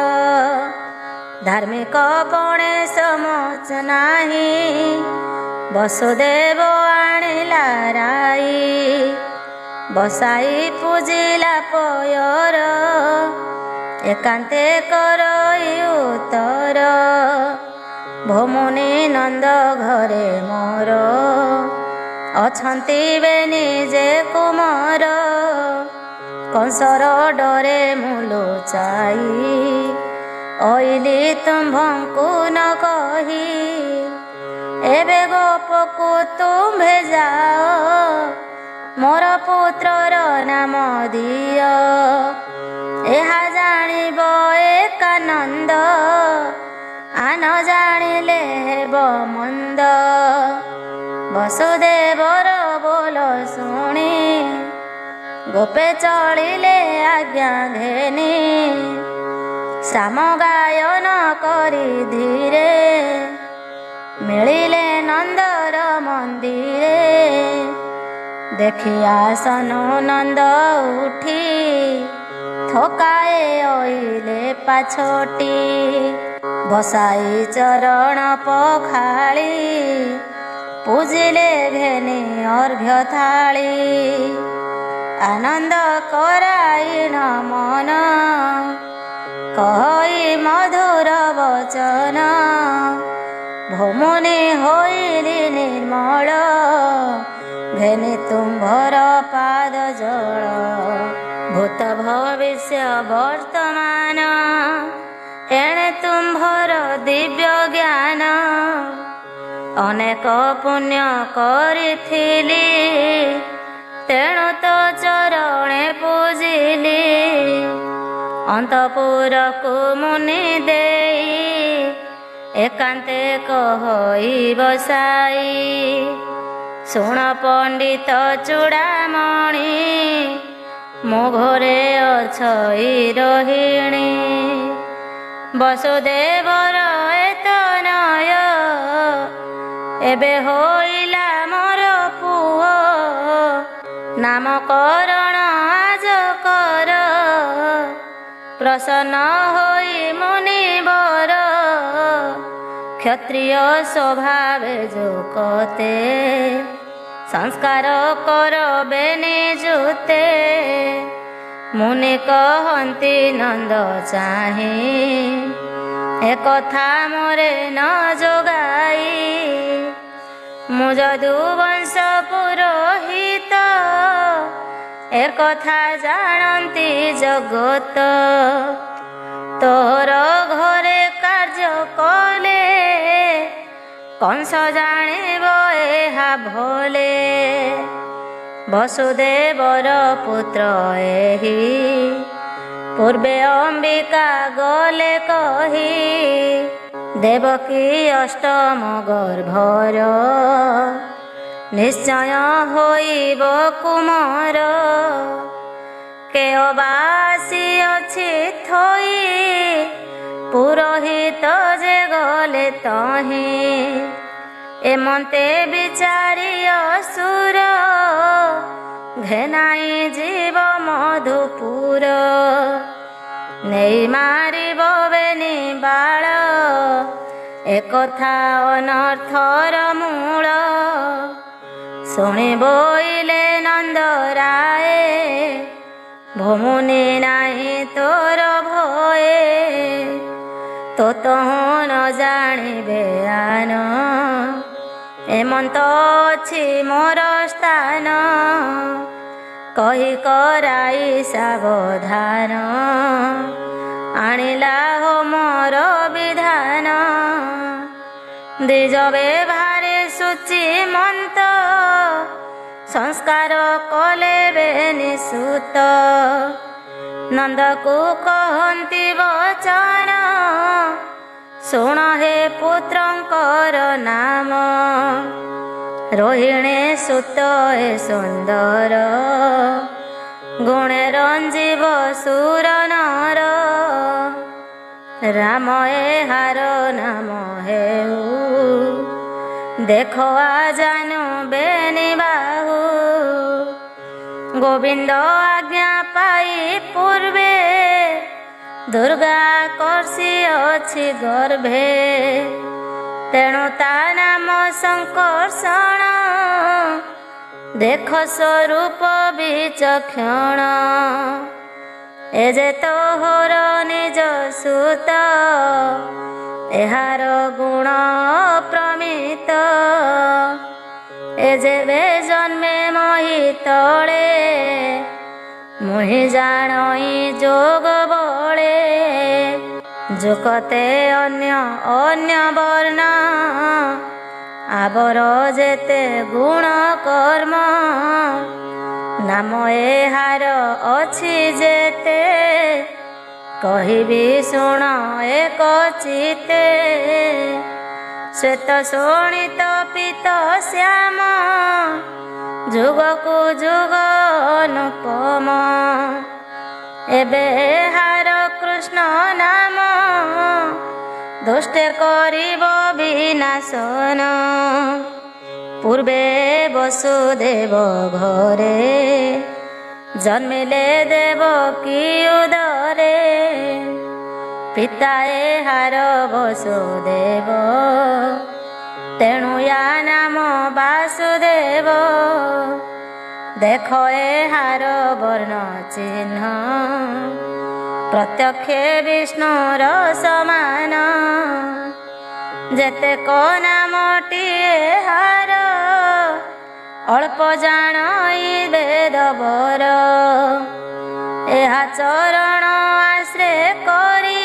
ଧାର୍ମିକ ପଣେ ସମୋଚ ନାହିଁ ବସୁଦେବ ଆଣିଲା ରାଇ ବସାଇ ପୂଜିଲା ପୟର ଏକାନ୍ତେ କରଇ ଉତ୍ତର ଭୋମୁନି ନନ୍ଦ ଘରେ ମୋର ଅଛନ୍ତି ବେନି ଯେ କୁମାର କଂସର ଡରେ ମୁଁ ଲୁଚାଇ ଅଇଲି ତୁମ୍ଭଙ୍କୁ ନ କହି ଏବେ ଗୋପକୁ ତୁମ୍ଭେ ଯାଅ ମୋର ପୁତ୍ରର ନାମ ଦିଅ ଏହା ଜାଣିବ ଏକାନନ୍ଦ ଆନ ଜାଣିଲେ ହେବ ମନ୍ଦ। ବସୁଦେବର ବୋଲ ଶୁଣି ଗୋପେ ଚଳିଲେ ଆଜ୍ଞା ଘେନି ଶ୍ୟାମ ଗାୟନ କରି ଧୀରେ ମିଳିଲେ ନନ୍ଦର ମନ୍ଦିରେ ଦେଖି ଆସନୁ ନନ୍ଦ ଉଠି ଥକାଏ ଅଇଲେ ପାଛୋଟି ବସାଇ ଚରଣ ପଖାଳି ପୂଜିଲେ ଘେନି ଅର୍ଘ୍ୟ ଥାଳି ଆନନ୍ଦ କରାଇଣ ମନ କହି ମଧୁର ବଚନ ଭୋମୁନି ହୋଇଲି ନିର୍ମଳ ଘେନି ତୁମ୍ଭର ପାଦ ଜଳ ଭୂତ ଭବିଷ୍ୟ ବର୍ତ୍ତମାନ ଏଣେ ତୁମ୍ଭର ଦିବ୍ୟ ଜ୍ଞାନ ଅନେକ ପୁଣ୍ୟ କରିଥିଲି ତେଣୁ ତ ଚରଣେ ପୂଜିଲି ଅନ୍ତପୁରକୁ ମୁନି ଦେଇ ଏକାନ୍ତେ କହି ବସାଇ ଶୁଣ ପଣ୍ଡିତ ଚୂଡ଼ାମଣି ମୋ ଘରେ ଅଛଇ ରୋହିଣୀ ବସୁଦେବର ଏତନୟ ଏବେ ହୋଇଲା ମୋର ପୁଅ ନାମକରଣ ଆଜ କର ପ୍ରସନ୍ନ ହୋଇ ମୁନିବର କ୍ଷତ୍ରିୟ ସ୍ୱଭାବେ ଯୋକତେ ସଂସ୍କାର କର ବେନିଯୁତେ ମୁନି କହନ୍ତି ନନ୍ଦ ଚାହିଁ ଏକଥା ମୋରେ ନ ଯୋଗାଇ ମୁଁ ଯଦୁବଂଶ ପୁରୋହିତ, ଏକଥା ଜାଣନ୍ତି ଜଗତ। ତୋର ଘରେ କାର୍ଯ୍ୟ କଲେ, କଂସ ଜାଣିବ ଏହା ଭଲେ। ବସୁଦେବର ପୁତ୍ର ଏହି, ପୂର୍ବେ ଅମ୍ବିକା ଗଲେ କହି। ଦେବକୀ ଅଷ୍ଟମ ଗର୍ଭର, ନିଶ୍ଚୟ ହୋଇବ କୁମାର। କେଅବାସି ଅଛି ଥୋଇ, ପୁରୋହିତ ଯେ ଗଲେ ତହିଁ। ଏମନ୍ତେ ବିଚାରି ଅସୁର, ଘେନାଇ ଯିବ ମଧୁପୁର। ନେଇ ମାରିବ ବେନି ବାଳ, ଏକଥା ଅନର୍ଥର ମୂଳ। ଶୁଣି ବୋଇଲେ ନନ୍ଦରାଏ, ଭୂମୁନି ନାହିଁ ତୋର ଭଏ। ତୋ ତହୁଁ ନ ଜାଣିବେ ଆନ, ଏମନ୍ତ ଅଛି ମୋର ସ୍ଥାନ। କହି କରାଇ ସାବଧାନ, ଆଣିଲା ହୋ ମୋର ବିଧାନ। ଦ୍ୱିଜବେ ଭାରେ ଶୁଚି ମନ୍ତ, ସଂସ୍କାର କଲେ ବେନି ସୁତ। ନନ୍ଦକୁ କହନ୍ତି ବଚନ, ଶୁଣ ହେ ପୁତ୍ରଙ୍କର ନାମ। ରୋହିଣୀ ସୁତ ଏ ସୁନ୍ଦର, ଗୁଣେ ରଞ୍ଜିବ ସୁର ନର। ରାମ ଏହାର ନାମ ହେଉ, ଦେଖ ଆଜାନୁ ବେନି ବାହୁ। ଗୋବିନ୍ଦ ଆଜ୍ଞା ପାଇ ପୂର୍ବେ, ଦୁର୍ଗା କର୍ଷି ଅଛି ଗର୍ଭେ। ତେଣୁ ତା ନାମ ସଂକର୍ଷଣ, ଦେଖ ସ୍ୱରୂପ ବିଚକ୍ଷଣ। ଏ ଯେ ତୋହର ନିଜ ସୁତ, ଏହାର ଗୁଣ ପ୍ରମିତ। ଏ ଯେବେ ଜନ୍ମେ ମହି ତଳେ, ମୁହିଁ ଜାଣଇ ଯୋଗ ବଳେ। ଯୁକତେ ଅନ୍ୟ ଅନ୍ୟ ବର୍ଣ୍ଣ, ଆବର ଯେତେ ଗୁଣ କର୍ମ। ନାମ ଏହାର ଅଛି ଯେତେ, କହିବି ଶୁଣ ଏକ ଚିତେ। ଶ୍ଵେତ ଶୋଣିତ ପୀତ ଶ୍ୟାମ, ଯୁଗକୁ ଯୁଗ ଅନୁପମ। ଏବେ ଏହାର କୃଷ୍ଣ ନାମ, ଦୁଷ୍ଟେ କରିବ ବିନାଶନ। ପୂର୍ବେ ବସୁଦେବ ଘରେ, ଜନ୍ମିଲେ ଦେବକୀ ଉଦରେ। ପିତା ଏହାର ବସୁଦେବ, ତେଣୁ ୟା ନାମ ବାସୁଦେବ। ଦେଖ ଏହାର ବର୍ଣ୍ଣ ଚିହ୍ନ, ପ୍ରତ୍ୟକ୍ଷେ ବିଷ୍ଣୁର ସମାନ। ଯେତେକ ନାମଟିଏ ଏହାର, ଅଳ୍ପ ଜାଣଇ ବେଦବର। ଏହା ଚରଣ ଆଶ୍ରୟ କରି,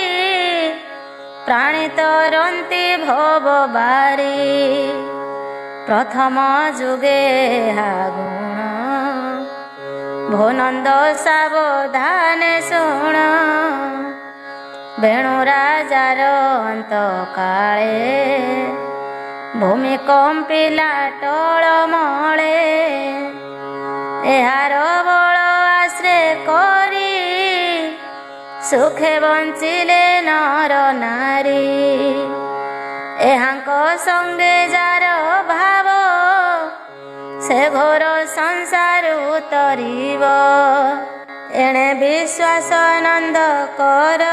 ପ୍ରାଣୀ ତରନ୍ତି ଭବ ବାରି। ପ୍ରଥମ ଯୁଗେ ଏହା ଗୁଣ, ଭୋନନ୍ଦ ସାବଧାନେ ଶୁଣ। ବେଣୁ ରାଜାର ଅନ୍ତ କାଳେ, ଭୂମି କମ୍ପିଲା ଟଳମଳେ। ଏହାର ବଳ ଆଶ୍ରୟ କରି, ସୁଖେ ବଞ୍ଚିଲେ ନର ନାରୀ। ଏହାଙ୍କ ସଙ୍ଗେ ଯାର ଭାବ, ସେ ଘୋର ସଂସାରୁ ତରିବ। ଏଣେ ବିଶ୍ୱାସ ନନ୍ଦ କର,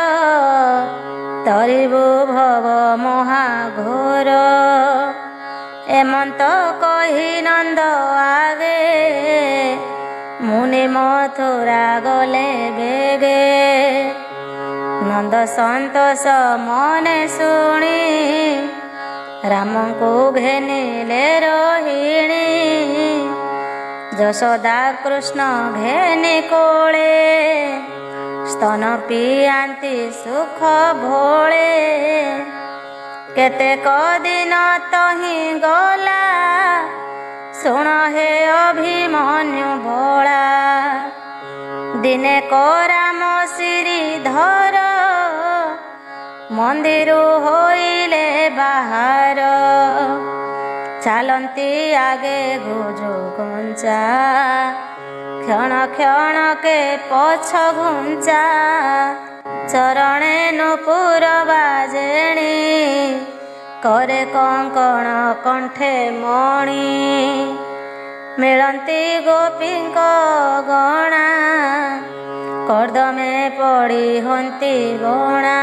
ତରିବୁ ଭବ ମହାଘୋର। ଏମନ୍ତ କହି ନନ୍ଦ ଆଗେ, ମୁନି ମଥୁରା ଗଲେ ବେগে। ନନ୍ଦ ସନ୍ତୋଷ ମନେ ଶୁଣି, ରାମଙ୍କୁ ଘେନିଲେ ରୋହିଣୀ, ଯଶୋଦା କୃଷ୍ଣ ଘେନି କୋଳେ, ସ୍ତନ ପିଆନ୍ତି ସୁଖ ଭୋଳେ। କେତେକ ଦିନ ତହିଁ ଗଲା, ଶୁଣ ହେ ଅଭିମନ୍ୟୁ ଭୋଳା। ଦିନେ ରାମ ଶ୍ରୀଧର, ମନ୍ଦିରୁ ହୋଇଲେ ବାହାର। ଚାଲନ୍ତି ଆଗେ ଗୁଜୁ ଗୁଞ୍ଚା, କ୍ଷଣ କ୍ଷଣକେ ପଛ ଘୁଞ୍ଚା। ଚରଣେ ନୂପୁର ବାଜେଣି, କରେ କଙ୍କଣ କଣ୍ଠେ ମଣି। ମିଳନ୍ତି ଗୋପୀଙ୍କ ଗଣା, କର୍ଦ୍ଦମେ ପଡ଼ି ହନ୍ତି ଗଣା।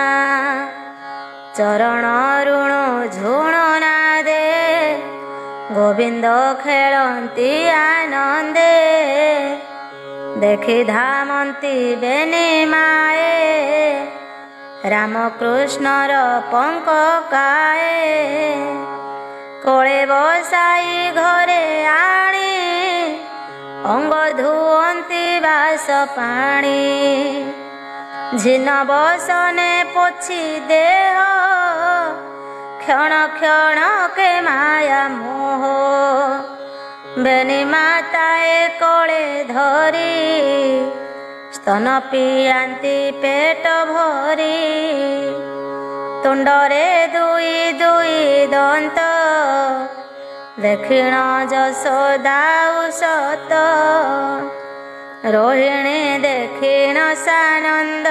ଚରଣ ଋଣୁ ଝୁଣୁ ନାଦେ, ଗୋବିନ୍ଦ ଖେଳନ୍ତି ଆନନ୍ଦେ। ଦେଖି ଧାମନ୍ତି ବେନି ମାଏ, ରାମକୃଷ୍ଣର ପଙ୍କ କାଏ। କୋଳେ ବସାଇ ଘରେ ଆଣି, ଅଙ୍ଗ ଧୁଅନ୍ତି ବାସ ପାଣି। ଝିନ ବସନେ ପୋଛି ଦେହ, କ୍ଷଣ କ୍ଷଣକେ ମାୟା ମୋହ। ବେନି ମାତାଏ କୋଳେ ଧରି, ସ୍ତନ ପିଆନ୍ତି ପେଟ ଭରି। ତୁଣ୍ଡରେ ଦୁଇ ଦୁଇ ଦନ୍ତ, ଦେଖିଣ ଯଶୋଦା ଉଷତ। ରୋହିଣୀ ଦେଖିଣ ସାନନ୍ଦ,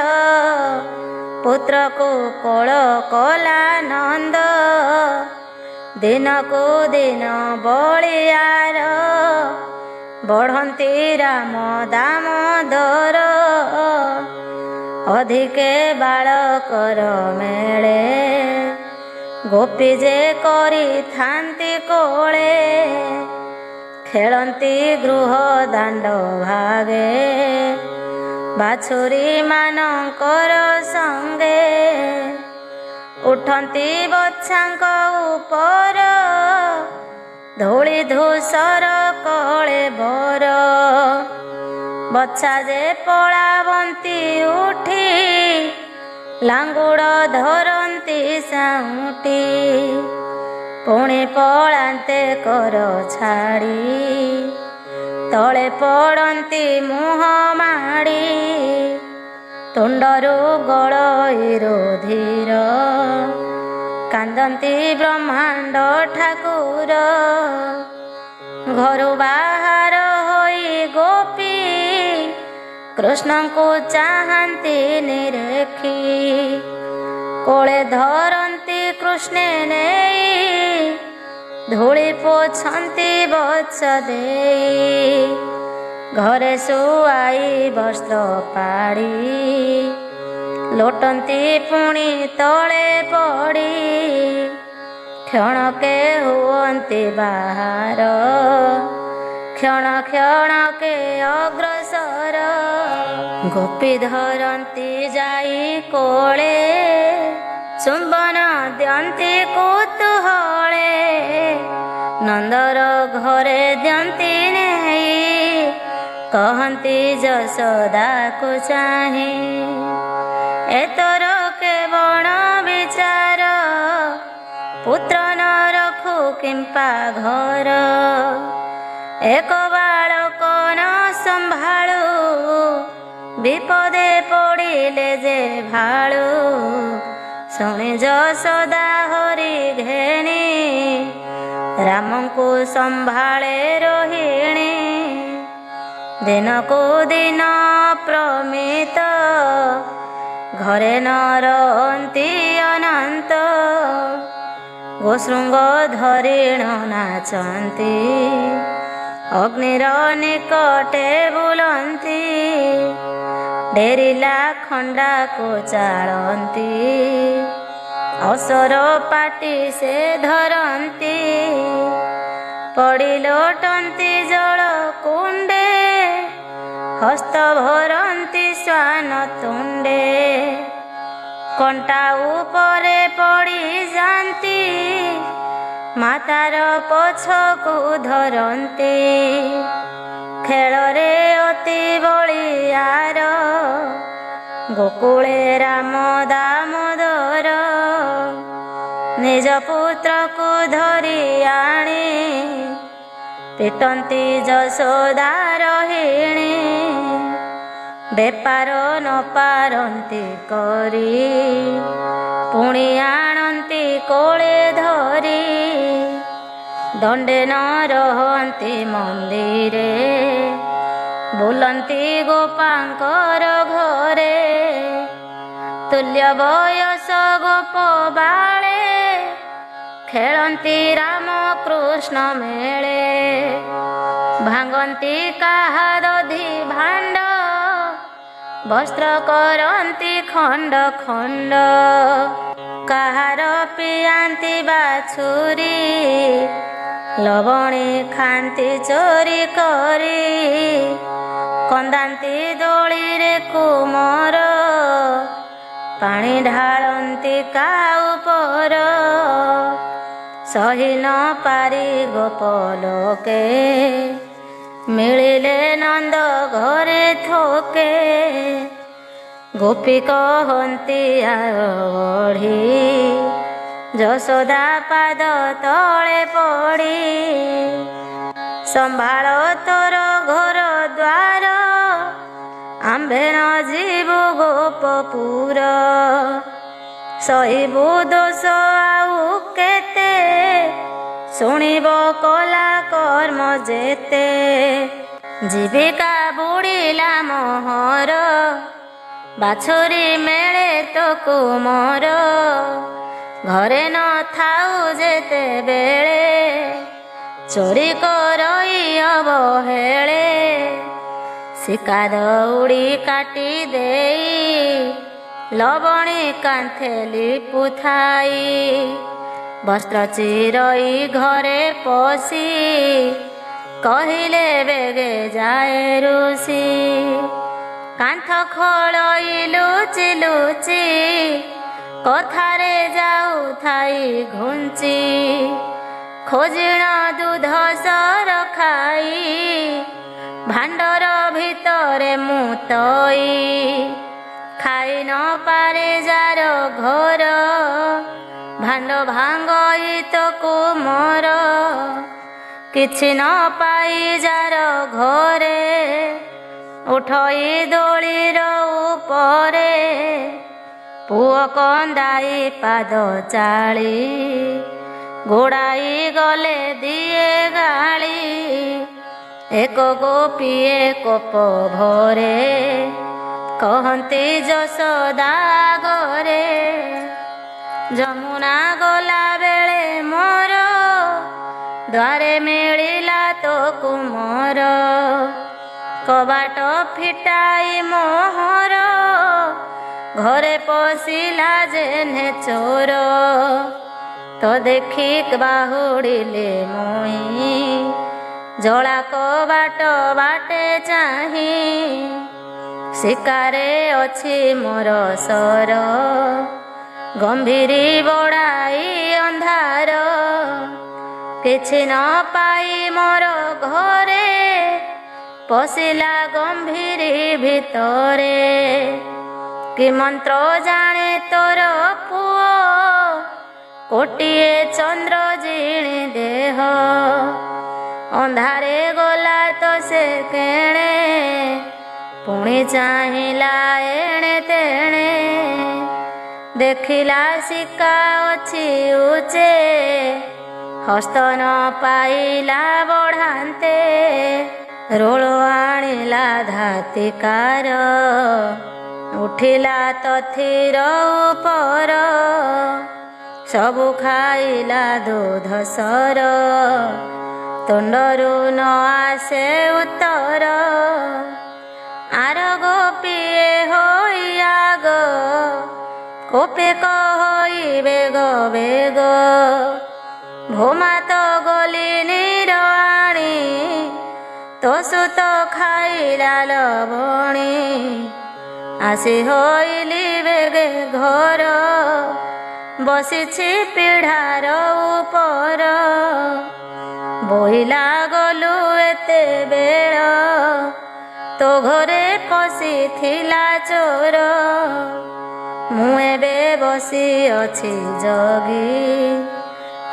ପୁତ୍ରକୁ କୋଳ କଲା ନନ୍ଦ। ଦିନକୁ ଦିନ ବଳିୟାର, ବଢ଼ନ୍ତି ରାମ ଦାମୋଦର। ଅଧିକେ ବାଳକର ମେଳେ, ଗୋପୀ ଯେ କରିଥାନ୍ତି କୋଳେ। ଖେଳନ୍ତି ଗୃହ ଦାଣ୍ଡ ଭାଗେ, ବାଛୁରୀ ମାନଙ୍କର ସଙ୍ଗେ। ଉଠନ୍ତି ବଛାଙ୍କ ଉପର, ଧୂଳି ଧୂସର କଳେ ବର। ବଛା ଯେ ପଳାବନ୍ତି ଉଠି, ଲାଙ୍ଗୁଡ଼ ଧରନ୍ତି ସାଉଁଟି। ପୁଣି ପଳାନ୍ତେ କର ଛାଡ଼ି, ତଳେ ପଡ଼ନ୍ତି ମୁହଁ ମାଡ଼ି। ତୁଣ୍ଡରୁ ଗଳଇରୁ ଧୀର, କାନ୍ଦନ୍ତି ବ୍ରହ୍ମାଣ୍ଡ ଠାକୁର। ଘରୁ ବାହାର ହୋଇ ଗୋପୀ, କୃଷ୍ଣଙ୍କୁ ଚାହାନ୍ତି ନିରେଖି। କୋଳେ ଧରନ୍ତି କୃଷ୍ଣେ ନେଇ, ଧୂଳି ପୋଛନ୍ତି ବତ୍ସ ଦେଇ। ଘରେ ଶୁଆଇ ବସ୍ତ୍ର ପାଡ଼ି, ଲୋଟନ୍ତି ପୁଣି ତଳେ ପଡ଼ି। କ୍ଷଣକେ ହୁଅନ୍ତି ବାହାର, କ୍ଷଣ କ୍ଷଣକେ ଅଗ୍ରସର। ଗୋପୀ ଧରନ୍ତି ଯାଇ କୋଳେ, ଚୁମ୍ବନ ଦିଅନ୍ତି କୌତୂହଳେ। ନନ୍ଦର ଘରେ ଦିଅନ୍ତି ନେଇ, କହନ୍ତି ଯଶୋଦାକୁ ଚାହିଁ। ଏତର କେବଳ ବିଚାର, ପୁତ୍ର ନ ରଖୁ କିମ୍ପା ଘର। ଏକ ବାଳକ ନ ସମ୍ଭାଳୁ, ବିପଦେ ପଡ଼ିଲେ ଯେ ଭାଳୁ। ଶୁଣି ଯଶୋଦା ହରି ଘେନି, ରାମଙ୍କୁ ସମ୍ଭାଳେ ରୋହିଣୀ। ଦିନକୁ ଦିନ ପ୍ରମିତ, ଘରେ ନ ରହନ୍ତି ଅନନ୍ତ। ଗୋଶୃଙ୍ଗ ଧରିଣ ନାଚନ୍ତି, ଅଗ୍ନିର ନିକଟେ ବୁଲନ୍ତି। ଡେରିଲା ଖଣ୍ଡାକୁ ଚାଳନ୍ତି, ଅସର ପାଟି ସେ ଧରନ୍ତି। ପଡ଼ି ଲୋଟନ୍ତି ଜଳ କୁଣ୍ଡେ, ହସ୍ତ ଭରନ୍ତି ଶ୍ୱାନ ତୁଣ୍ଡେ। କଣ୍ଟା ଉପରେ ପଡ଼ି ଯାନ୍ତି, ମାତାର ପଛକୁ ଧରନ୍ତି। ଖେଳରେ ଅତି ବଳିୟାର ଗୋକୁଳେ ରାମ ଦାମୋଦର। ନିଜ ପୁତ୍ରକୁ ଧରି ଆଣି ପିଟନ୍ତି ଯଶୋଦା ରୋହିଣୀ। ବେପାର ନ ପାରନ୍ତି କରି ପୁଣି ଆଣନ୍ତି କୋଳେ ଧରି। ଦଣ୍ଡେ ନ ରହନ୍ତି ମନ୍ଦିରେ ବୁଲନ୍ତି ଗୋପାଙ୍କର ଘରେ। ତୁଲ୍ୟ ବୟସ ଗୋପ ବାଳେ ଖେଳନ୍ତି ରାମ କୃଷ୍ଣ ମେଳେ। ଭାଙ୍ଗନ୍ତି କାହା ଦଧି ଭାଣ୍ଡ ବସ୍ତ୍ର କରନ୍ତି ଖଣ୍ଡ ଖଣ୍ଡ। କାହାର ପିଆନ୍ତି ବାଛୁରୀ ଲବଣୀ ଖାଆନ୍ତି ଚୋରି କରି। କନ୍ଦାନ୍ତି ଦୋଳିରେ କୁମର ପାଣି ଢାଳନ୍ତି କାହା ଉପର। ସହି ନ ପାରି ଗୋପ ଲୋକେ ମିଳିଲେ ନନ୍ଦ ଘରେ ଥୋକେ। ଗୋପୀ କହନ୍ତି ଆର ବଢ଼ି ଯଶୋଦା ପାଦ ତଳେ ପଡ଼ି। ସମ୍ଭାଳ ତୋର ଘର ଦ୍ୱାର ଆମ୍ଭେ ନ ଯିବୁ ଗୋପପୁର। ସହିବୁ ଦୋଷ ଆଉ କେତେ ଶୁଣିବ କଲା କର୍ମ ଯେତେ। ଜୀବିକା ବୁଡ଼ିଲା ମୋହର ବାଛୁରୀ ମେଳେ ତ କୁମର। ଘରେ ନ ଥାଉ ଯେତେବେଳେ ଚୋରି କରଇ ଅବହେଳେ। ଶିକା ଦଉଡ଼ି କାଟି ଦେଇ ଲବଣୀ କାନ୍ଥେ ଲିପୁଥାଇ। ବସ୍ତ୍ର ଚିରଇ ଘରେ ପଶି କହିଲେ ବେଗେ ଯାଏ ଋଷି। କାନ୍ଥ ଖୋଳଇ ଲୁଚି ଲୁଚି କଥାରେ ଯାଉଥାଇ ଘୁଞ୍ଚି। ଖୋଜିଣ ଦୁଧ ସର ଖାଇ ଭାଣ୍ଡର ଭିତରେ ମୁତଇ। ଖାଇ ନ ପାରେ ଯାର ଘର ଭାଣ୍ଡ ଭାଙ୍ଗଇ ତ କୁମର। କିଛି ନ ପାଇ ଯାର ଘରେ ଉଠଇ ଦୋଳିର ଉପରେ। ପୁଅ କନ୍ଦାଇ ପାଦ ଚାଳି ଗୋଡ଼ାଇ ଗଲେ ଦିଏ ଗାଳି। ଏକ ଗୋପୀଏ କୋପ ଭରେ କହନ୍ତି ଯଶୋଦା ଗରେ। ଯମୁନା ଗଲା ବେଳେ ମୋର ଦ୍ୱାରେ ମିଳିଲା ତ କୁମର। କବାଟ ଫିଟାଇ ମୋହର ଘରେ ପଶିଲା ଯେହ୍ନେ ଚୋର। ତ ଦେଖି ବାହୁଡ଼ିଲେ ମୁଇଁ ଜଳା କବାଟ ବାଟେ ଚାହିଁ। ଶିକାରେ ଅଛି ମୋର ସର ଗମ୍ଭୀରି ବଡ଼ାଇ ଅନ୍ଧାର। କିଛି ନ ପାଇ ମୋର ଘରେ ପଶିଲା ଗମ୍ଭୀରି ଭିତରେ। କି ମନ୍ତ୍ର ଜାଣେ ତୋର ପୁଅ କୋଟିଏ ଚନ୍ଦ୍ର ଜିଣି ଦେହ। ଅନ୍ଧାରେ ଗଲା ତ ସେ କେଣେ ପୁଣି ଚାହିଁଲା ଏଣେ ତେଣେ। ଦେଖିଲା ଶିକା ଅଛି ଉଚେ ହସ୍ତ ନ ପାଇଲା ବଢ଼ାନ୍ତେ। ରୋଳ ଆଣିଲା ଧାତିକାର ଉଠିଲା ତଥିର ଉପର। ସବୁ ଖାଇଲା ଦୁଧ ସର ତୁଣ୍ଡରୁ ନ ଆସେ ଉତ୍ତର। ଆର ଗୋପୀଏ ହୋଇ ଆଗ କୋପେ କହଇ ବେଗ ବେଗ। ଭୂମାତ ଗଲି ନିର ଆଣି ତୋ ସୁତ ଖାଇଲା ଲବଣୀ। ଆସି ହଇଲି ବେগে ଘର ବସିଛି ପିଢ଼ାର ଉପର। ବୋଇଲା ଗଲୁ ଏତେ ବେଳ ତୋ ଘରେ ପଶିଥିଲା ଚୋର। ମୁଁ ଏବେ ବସି ଅଛି ଜଗି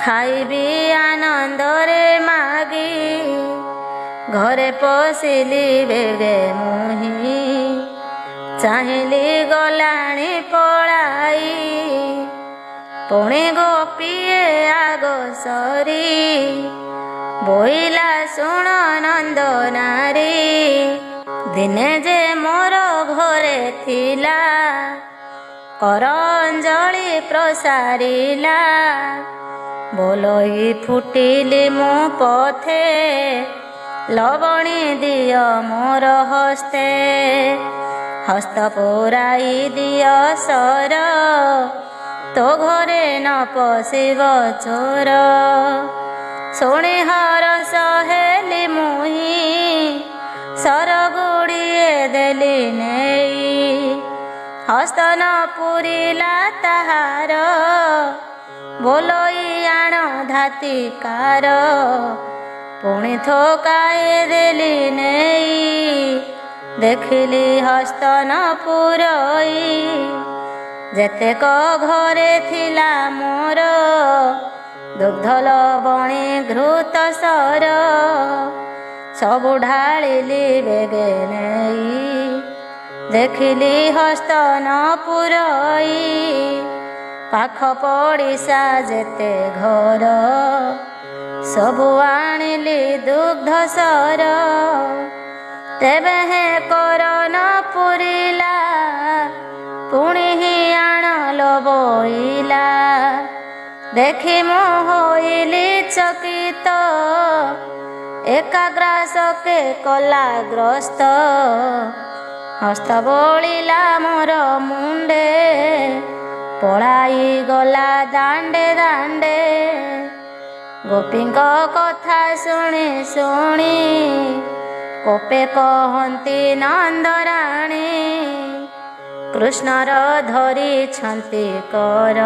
ଖାଇବି ଆନନ୍ଦରେ ମାଗି। ଘରେ ପଶିଲି ବେଗେ ମୁହିଁ ଚାହିଁଲି ଗଲାଣି ପଳାଇ। ପୁଣି ଗୋପିଏ ଆଗ ସରି ବୋଇଲା ଶୁଣ ନନ୍ଦ ନାରୀ। ଦିନେ ଯେ ମୋର ଘରେ ଥିଲା କର ଅଞ୍ଜଳି ପ୍ରସାରିଲା। ବୋଲଇ ଫୁଟିଲି ମୁଁ ପଥେ ଲବଣୀ ଦିଅ ମୋର ହସ୍ତେ। ହସ୍ତ ପୁରାଇ ଦିଅ ସର ତୋ ଘରେ ନ ପଶିବ ଚୋର। ଶୁଣି ହରସ ହେଲି ମୁହିଁ ସର ଗୁଡ଼ିଏ ଦେଲି ନେଇ। ହସ୍ତ ନ ପୁରିଲା ତାହାର ବୋଲଇ ଆଣ ଧାତିକାର। ପୁଣି ଥୋକାଏ ଦେଲି ନେଇ ଦେଖିଲି ହସ୍ତ ନ ପୁରଇ। ଯେତେକ ଘରେ ଥିଲା ମୋର ଦୁଗ୍ଧ ଲବଣୀ ଘୃତ ସର ସବୁ ଢାଳିଲି ବେଗେ ନେଇ। ଦେଖିଲି ହସ୍ତ ନ ପୁରଇ। ପାଖ ପଡ଼ିଶା ଯେତେ ଘର ସବୁ ଆଣିଲି ଦୁଗ୍ଧ ସର। ତେବେ ହେ କର ନ ପୁରିଲା ପୁଣି ହିଁ ଆଣ ଲବୋଇଲା। ଦେଖି ମୁଁ ହୋଇଲି ଚକିତ ଏକାଗ୍ରାସକେ କଲା ଗ୍ରସ୍ତ। ହସ୍ତ ବୋଳିଲା ମୋର ମୁଣ୍ଡେ ପଳାଇ ଗଲା ଦାଣ୍ଡେ ଦାଣ୍ଡେ। ଗୋପୀଙ୍କ କଥା ଶୁଣି ଶୁଣି କୋପେ କହନ୍ତି ନନ୍ଦରାଣୀ। କୃଷ୍ଣର ଧରିଛନ୍ତି କର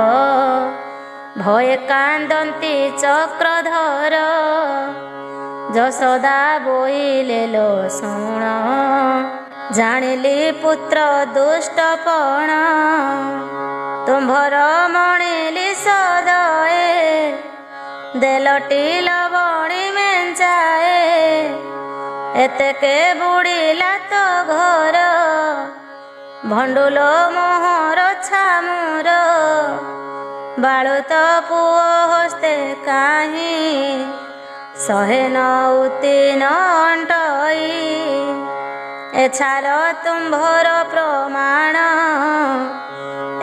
ଭୟେ କାନ୍ଦନ୍ତି ଚକ୍ରଧର। ଯଶୋଦା ବୋଇଲେ ଲୋ ଶୁଣ ଜାଣିଲି ପୁତ୍ର ଦୁଷ୍ଟପଣ। ତୁମ୍ଭର ମଣିଲି ସଦଏ ଦେଲଟି ଲବଣୀ ମେଞ୍ଚାଏ। ଏତେକେ ବୁଡ଼ିଲା ତ ଘର ଭଣ୍ଡୁଲ ମୋହର ଛାମୁର। ବାଳୁତ ପୁଅ ହସ୍ତେ କାହିଁ ଶହେ ନଉତି ନ ଅଣ୍ଟଇ। ଏଛାର ତୁମ୍ଭର ପ୍ରମାଣ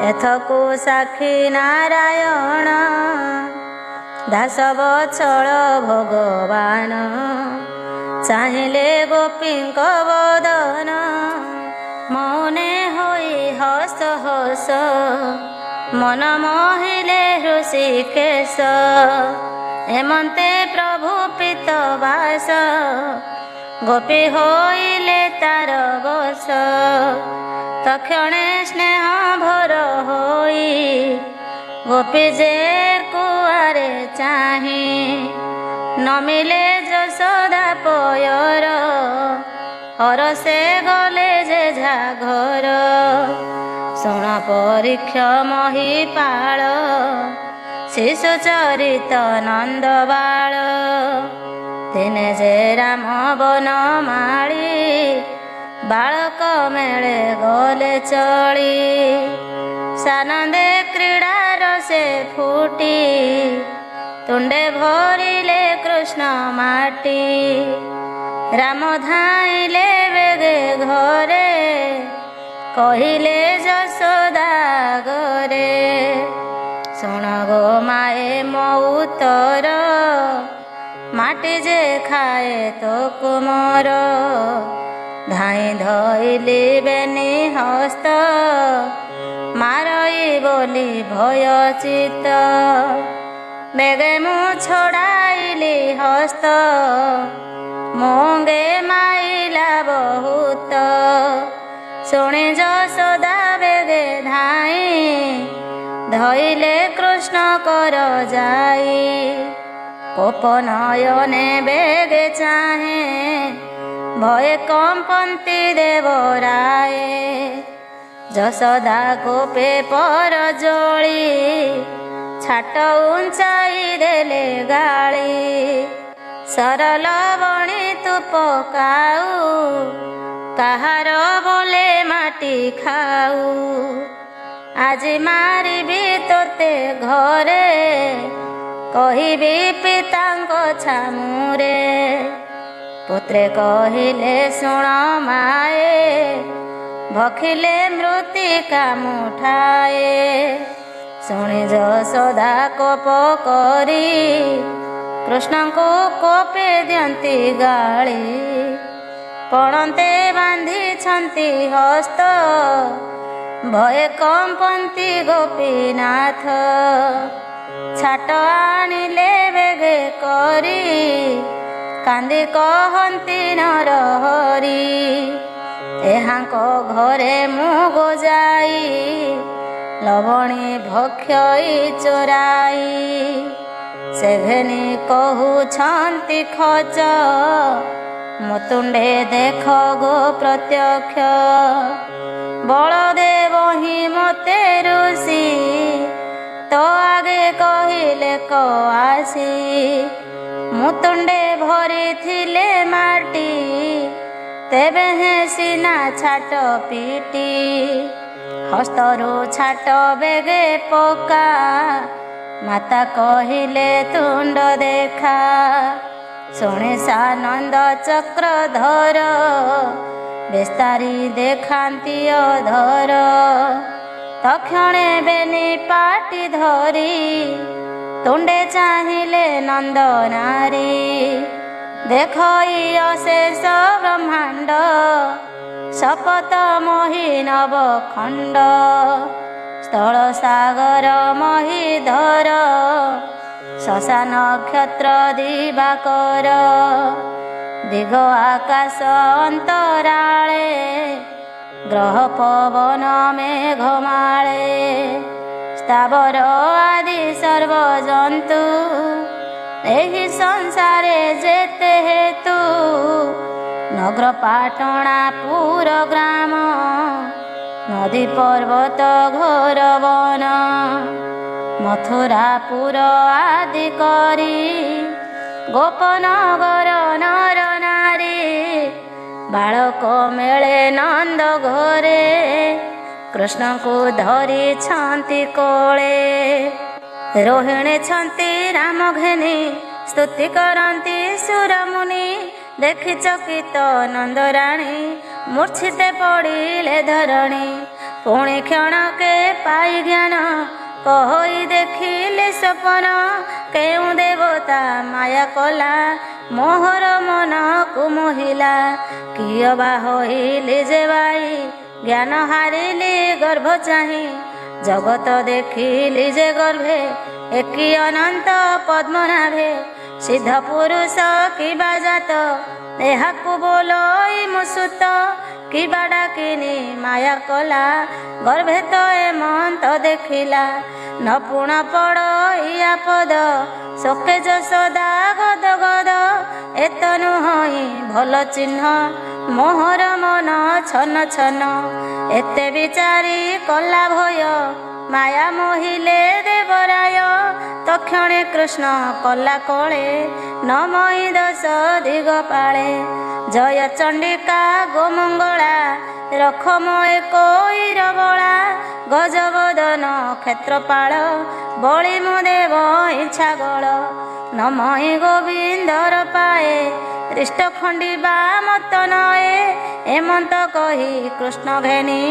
ଏଥକୁ ସାକ୍ଷୀ ନାରାୟଣ। ଦାସ ବତ୍ସଳ ଭଗବାନ ଚାହିଁଲେ ଗୋପୀଙ୍କ ବଦନ। ମୌନେ ହୋଇ ହସ ହସ ମନ ମୋହିଲେ ହୃଷିକେଶ। ଏମନ୍ତେ ପ୍ରଭୁ ପିତବାସ ଗୋପୀ ହୋଇଲେ ତାର ବଶ। ତକ୍ଷଣେ ସ୍ନେହ ଭର ହୋଇ ଗୋପୀ ଯେ କୁଆରେ ଚାହିଁ। ନମିଲେ ଯଶୋଦା ପୟର ହରସେ ଗଲେ ଯେଝା ଘର। ଶୁଣ ପରୀକ୍ଷ ମହିପାଳ ଶିଶୁ ଚରିତ ନନ୍ଦବାଳ। ଦିନେ ଯେ ରାମ ବନମାଳି ବାଳକ ମେଳେ ଗଲେ ଚଳି। ସାନନ୍ଦେ କ୍ରୀଡ଼ାର ସେ ଫୁଟି ତୁଣ୍ଡେ ଭରିଲେ କୃଷ୍ଣ ମାଟି। ରାମ ଧାଇଁଲେ ବେଗେ ଘରେ କହିଲେ ଯଶୋଦା ଗରେ। ଶୁଣ ଗୋ ମାଏ ମୋ ଉତ୍ତର ମାଟି ଯେ ଖାଏ ତ କୁମର। ଧାଇଁ ଧଇଲି ବେନି ହସ୍ତ ମାରଇ ବୋଲି ଭୟ ଚିତ। ବେଗେ ମୁଁ ଛଡ଼ାଇଲି ହସ୍ତ ମଙ୍ଗେ ମାଇଲା ବହୁତ। ଶୁଣି ଯଶୋଦା ବେଗେ ଧାଇଁ ଧଇଲେ କୃଷ୍ଣ କର ଯାଇ କୋପ ନୟନେ ବେଗେ ଚାହେଁ ଭଏ କମ୍ପନ୍ତି ଦେବରାଏ ଯଶୋଦା ଗୋପେ ପର ଜଳି ଛାଟ ଉଞ୍ଚାଇ ଦେଲେ ଗାଳି ସରଲ ବଣି ତୁ ପକାଉ କାହାର ବୋଲେ ମାଟି ଖାଉ ଆଜି ମାରିବି ତୋତେ ଘରେ କହିବି ପିତାଙ୍କ ଛାମୁରେ ପୁତ୍ରେ କହିଲେ ଶୁଣ ମାଏ ଭଖିଲେ ମୃତ୍ତିକା ମୁଠାଏ ଶୁଣି ଯଶୋଦା କୋପ କରି କୃଷ୍ଣଙ୍କୁ କୋପେ ଦିଅନ୍ତି ଗାଳି ପଣନ୍ତେ ବାନ୍ଧିଛନ୍ତି ହସ୍ତ ଭଏ କମ୍ପନ୍ତି ଗୋପୀନାଥ ଛାଟ ଆଣିଲେ ବେଗେ କରି କାନ୍ଦି କହନ୍ତି ନରହରି ଏହାଙ୍କ ଘରେ ମୁଁ ଗୋଯାଇ ଲବଣୀ ଭକ୍ଷଇ ଚୋରାଇ ସେ ଘେନି କହୁଛନ୍ତି ଖଚ ମୁତୁଣ୍ଡେ ଦେଖ ଗୋ ପ୍ରତ୍ୟକ୍ଷ ବଳଦେବ ହିଁ ମୋତେ ଋଷି ତ ଆଗେ କହିଲେ କ ଆସି ମୁତୁଣ୍ଡେ ଭରିଥିଲେ ମାଟି ତେବେ ହେ ସିନା ଛାଟ ପିଟି ହସ୍ତରୁ ଛାଟ ବେଗେ ପକା ମାତା କହିଲେ ତୁଣ୍ଡ ଦେଖା ଶୁଣି ସାନନ୍ଦ ଚକ୍ରଧର ବିସ୍ତାରି ଦେଖାନ୍ତି ଅଧର ତକ୍ଷଣେ ବେନି ପାଟି ଧରି ତୁଣ୍ଡେ ଚାହିଁଲେ ନନ୍ଦ ନାରୀ ଦେଖ ଅଶେଷ ବ୍ରହ୍ମାଣ୍ଡ ଶପଥ ମୋହି ନବ ଖଣ୍ଡ ସ୍ଥଳ ସାଗର ମହିଧର ଶଶା ନକ୍ଷତ୍ର ଦିବାକର ଦିଗ ଆକାଶ ଅନ୍ତରାଳେ ଗ୍ରହ ପବନ ମେଘମାଳେ ସ୍ଥାବର ଆଦି ସର୍ବଜନ୍ତୁ ଏହି ସଂସାରେ ଯେତେ ହେତୁ ନଗର ପାଟଣା ପୁର ଗ୍ରାମ ନଦୀ ପର୍ବତ ଘୋର ବନ ମଥୁରାପୁର ଆଦି କରି ଗୋପନଗର ନର ନାରୀ ବାଳକ ମେଳେ ନନ୍ଦ ଘରେ କୃଷ୍ଣଙ୍କୁ ଧରିଛନ୍ତି କୋଳେ ରୋହିଣୀ ଛନ୍ତି ରାମ ଘେନି ସ୍ତୁତି କରନ୍ତି ସୁରମୁନି ଦେଖି ଚକିତ ନନ୍ଦରାଣୀ ମୂର୍ଚ୍ଛିତେ ପଡ଼ିଲେ ଧରଣୀ ପୁଣି କ୍ଷଣକେ ପାଇ ଜ୍ଞାନ କହଇ ଦେଖିଲେ ସପନ କେଉଁ ଦେବତା ମାୟା କଲା ମୋହର ମନକୁ ମୋହିଲା କିଏ ବା ହୋଇଲି ଯେ ବାଇ ଜ୍ଞାନ ହାରିଲି ଗର୍ଭ ଚାହିଁ ଜଗତ ଦେଖିଲି ଯେ ଗର୍ଭେ ଏକି ଅନନ୍ତ ପଦ୍ମନାଭେ ସିଦ୍ଧ ପୁରୁଷ କିବା ଜାତ ଏହାକୁ ବୋଲଇ ମୁସୁତ କିବା ଡାକିନି ମାୟା କଲା ଗର୍ଭେ ତ ଏମନ୍ତ ଦେଖିଲା ନ ପୁଣ ପଡ଼ ଇଆ ପଦ ଶୋକେ ଯଶୋଦା ଗଦ ଗଦ ଏତ ନୁହଁ ଭଲ ଚିହ୍ନ ମୋହର ମନ ଛନ ଛନ ଏତେ ବିଚାରି କଲା ଭୟ ମାୟା ମୋହିଲେ ଦେବରାୟ ତକ୍ଷଣେ କୃଷ୍ଣ କଲା କଳେ ନମଇ ଦଶ ଦିଗ ପାଳେ ଜୟ ଚଣ୍ଡିକା ଗୋମଙ୍ଗଳା ରଖମ ଏକଇର ବଳା ଗଜବଦନ କ୍ଷେତ୍ରପାଳ ବଳି ମୋ ଦେବ ଇଚ୍ଛାଗଳ ନମଇ ଗୋବିନ୍ଦର ପାଏ ରିଷ୍ଟ ଖଣ୍ଡିବା ମତ ନଏ ଏମନ୍ତ କହି କୃଷ୍ଣ ଘେନି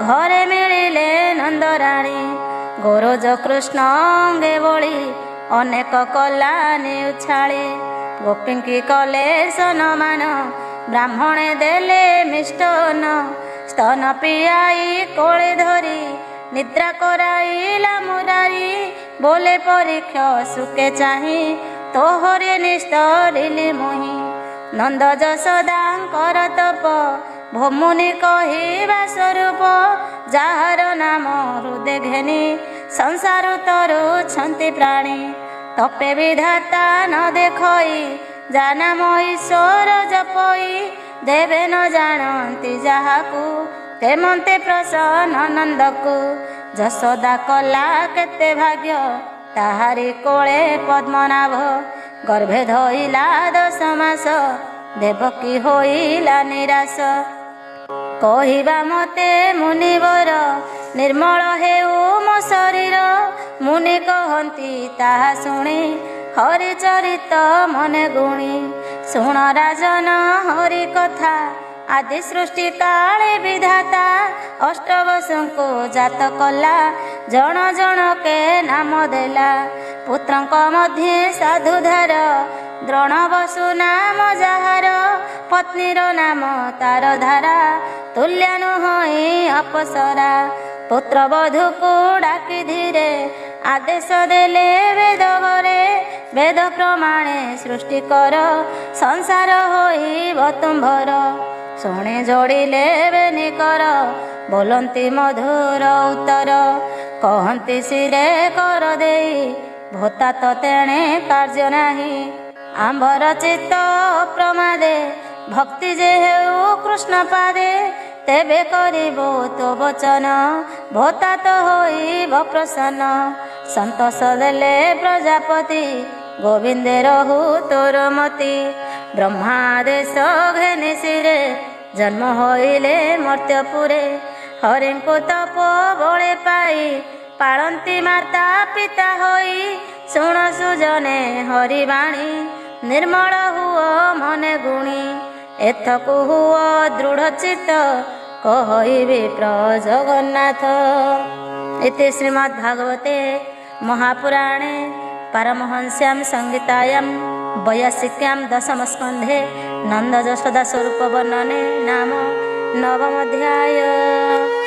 ଘରେ ମିଳିଲେ ନନ୍ଦରାଣୀ ଗୋରଜ କୃଷ୍ଣ ଅଙ୍ଗେ ବଳି ଅନେକ କଲା ନେଉଛାଳି ଗୋପୀଙ୍କି କଲେ ସନମାନ ବ୍ରାହ୍ମଣେ ଦେଲେ ମିଷ୍ଟନ ସ୍ତନ ପିଆଇ କୋଳେ ଧରି ନିଦ୍ରା କରାଇଲା ମୁରାରୀ ବୋଲେ ପରୀକ୍ଷ ସୁକେ ଚାହିଁ ତୋହରେ ନିସ୍ତରିଲି ମୁହିଁ ନନ୍ଦ ଯଶୋଦାଙ୍କର ତପ ଭୋମୁନି କହିବା ସ୍ୱରୂପ ଯାହାର ନାମ ହୃଦେ ଘେନି ସଂସାର ତରୁଛନ୍ତି ପ୍ରାଣୀ। ତପେ ବିଧାତା ନ ଦେଖଇ ଜାନାମ ଈଶ୍ୱର ଜପଇ ଦେବେ ନ ଜାଣନ୍ତି ଯାହାକୁ ହେମନ୍ତେ ପ୍ରସନ୍ନ ନନ୍ଦକୁ। ଯଶୋଦା କଲା କେତେ ଭାଗ୍ୟ ତାହାରି କୋଳେ ପଦ୍ମନାଭ ଗର୍ଭେ ଧଇଲା 10 ମାସ ଦେବକୀ ହୋଇଲା ନିରାଶ। କହିବା ମତେ ମୁନିବର ନିର୍ମଳ ହେଉ ମୋ ଶରୀର ମୁନି କହନ୍ତି ତାହା ଶୁଣି ହରିଚରିତ ମନେ ଗୁଣି। ଶୁଣ ରାଜନ ହରି କଥା ଆଦି ସୃଷ୍ଟି କାଳେ ବିଧାତା ଅଷ୍ଟବସୁଙ୍କୁ ଜାତ କଲା ଜଣ ଜଣକେ ନାମ ଦେଲା। ପୁତ୍ରଙ୍କ ମଧ୍ୟେ ସାଧୁଧାର ଦ୍ରୋଣ ବସୁ ନାମ ଯାହାର ପତ୍ନୀର ନାମ ତାର ଧାରା ତୁଲ୍ୟା ନୁହଁଇ ଅପସରା। ପୁତ୍ରବଧୂକୁ ଡାକି ଧୀରେ ଆଦେଶ ଦେଲେ ବେଦ ଘରେ ବେଦ ପ୍ରମାଣେ ସୃଷ୍ଟି କର ସଂସାର ହୋଇବ ତୁମ୍ଭର। ଶୁଣି ଯୋଡ଼ିଲେ ବେନି କର ବୋଲନ୍ତି ମଧୁର ଉତ୍ତର କହନ୍ତି ଶିରେ କର ଦେଇ ଭୋତା ତ ତେଣେ କାର୍ଯ୍ୟ ନାହିଁ। ଆମ୍ଭର ଚିତ୍ତ ପ୍ରମାଦେ ଭକ୍ତି ଯେ ହେଉ କୃଷ୍ଣ ପାଦେ ତେବେ କରିବୁ ତୋ ବଚନ ଭୋତା ତ ହୋଇବ ପ୍ରସନ୍ନ। ସନ୍ତୋଷ ଦେଲେ ପ୍ରଜାପତି ଗୋବିନ୍ଦେ ରହୁ ତୋର ମତି। ବ୍ରହ୍ମାଦେଶ ଘେନି ଶିରେ ଜନ୍ମ ହୋଇଲେ ମର୍ତ୍ତ୍ୟପୁରେ ହରିଙ୍କୁ ତପ ବଳେ ପାଇ ପାଳନ୍ତି ମାତା ପିତା ହୋଇ। ଶୁଣ ସୁଜନେ ହରିବାଣୀ ନିର୍ମଳ ହୁଅ ମନେ ଗୁଣି ଏଥକୁ ହୁଅ ଦୃଢ଼ ଚିତ୍ତ କହିବି ପ୍ରଜଗନ୍ନାଥ। ଇତି ଶ୍ରୀମଦ୍ଭାଗବତେ ମହାପୁରାଣେ ପାରମହଂସ୍ୟାಂ ସଂହିତାୟାं ବୈୟାସିକ୍ୟାं ଦଶମସ୍କନ୍ଧେ ନନ୍ଦ ଯଶୋଦା ସ୍ୱରୂପ ବର୍ଣ୍ଣନେ ନାମ 9ମ ଅଧ୍ୟାୟ।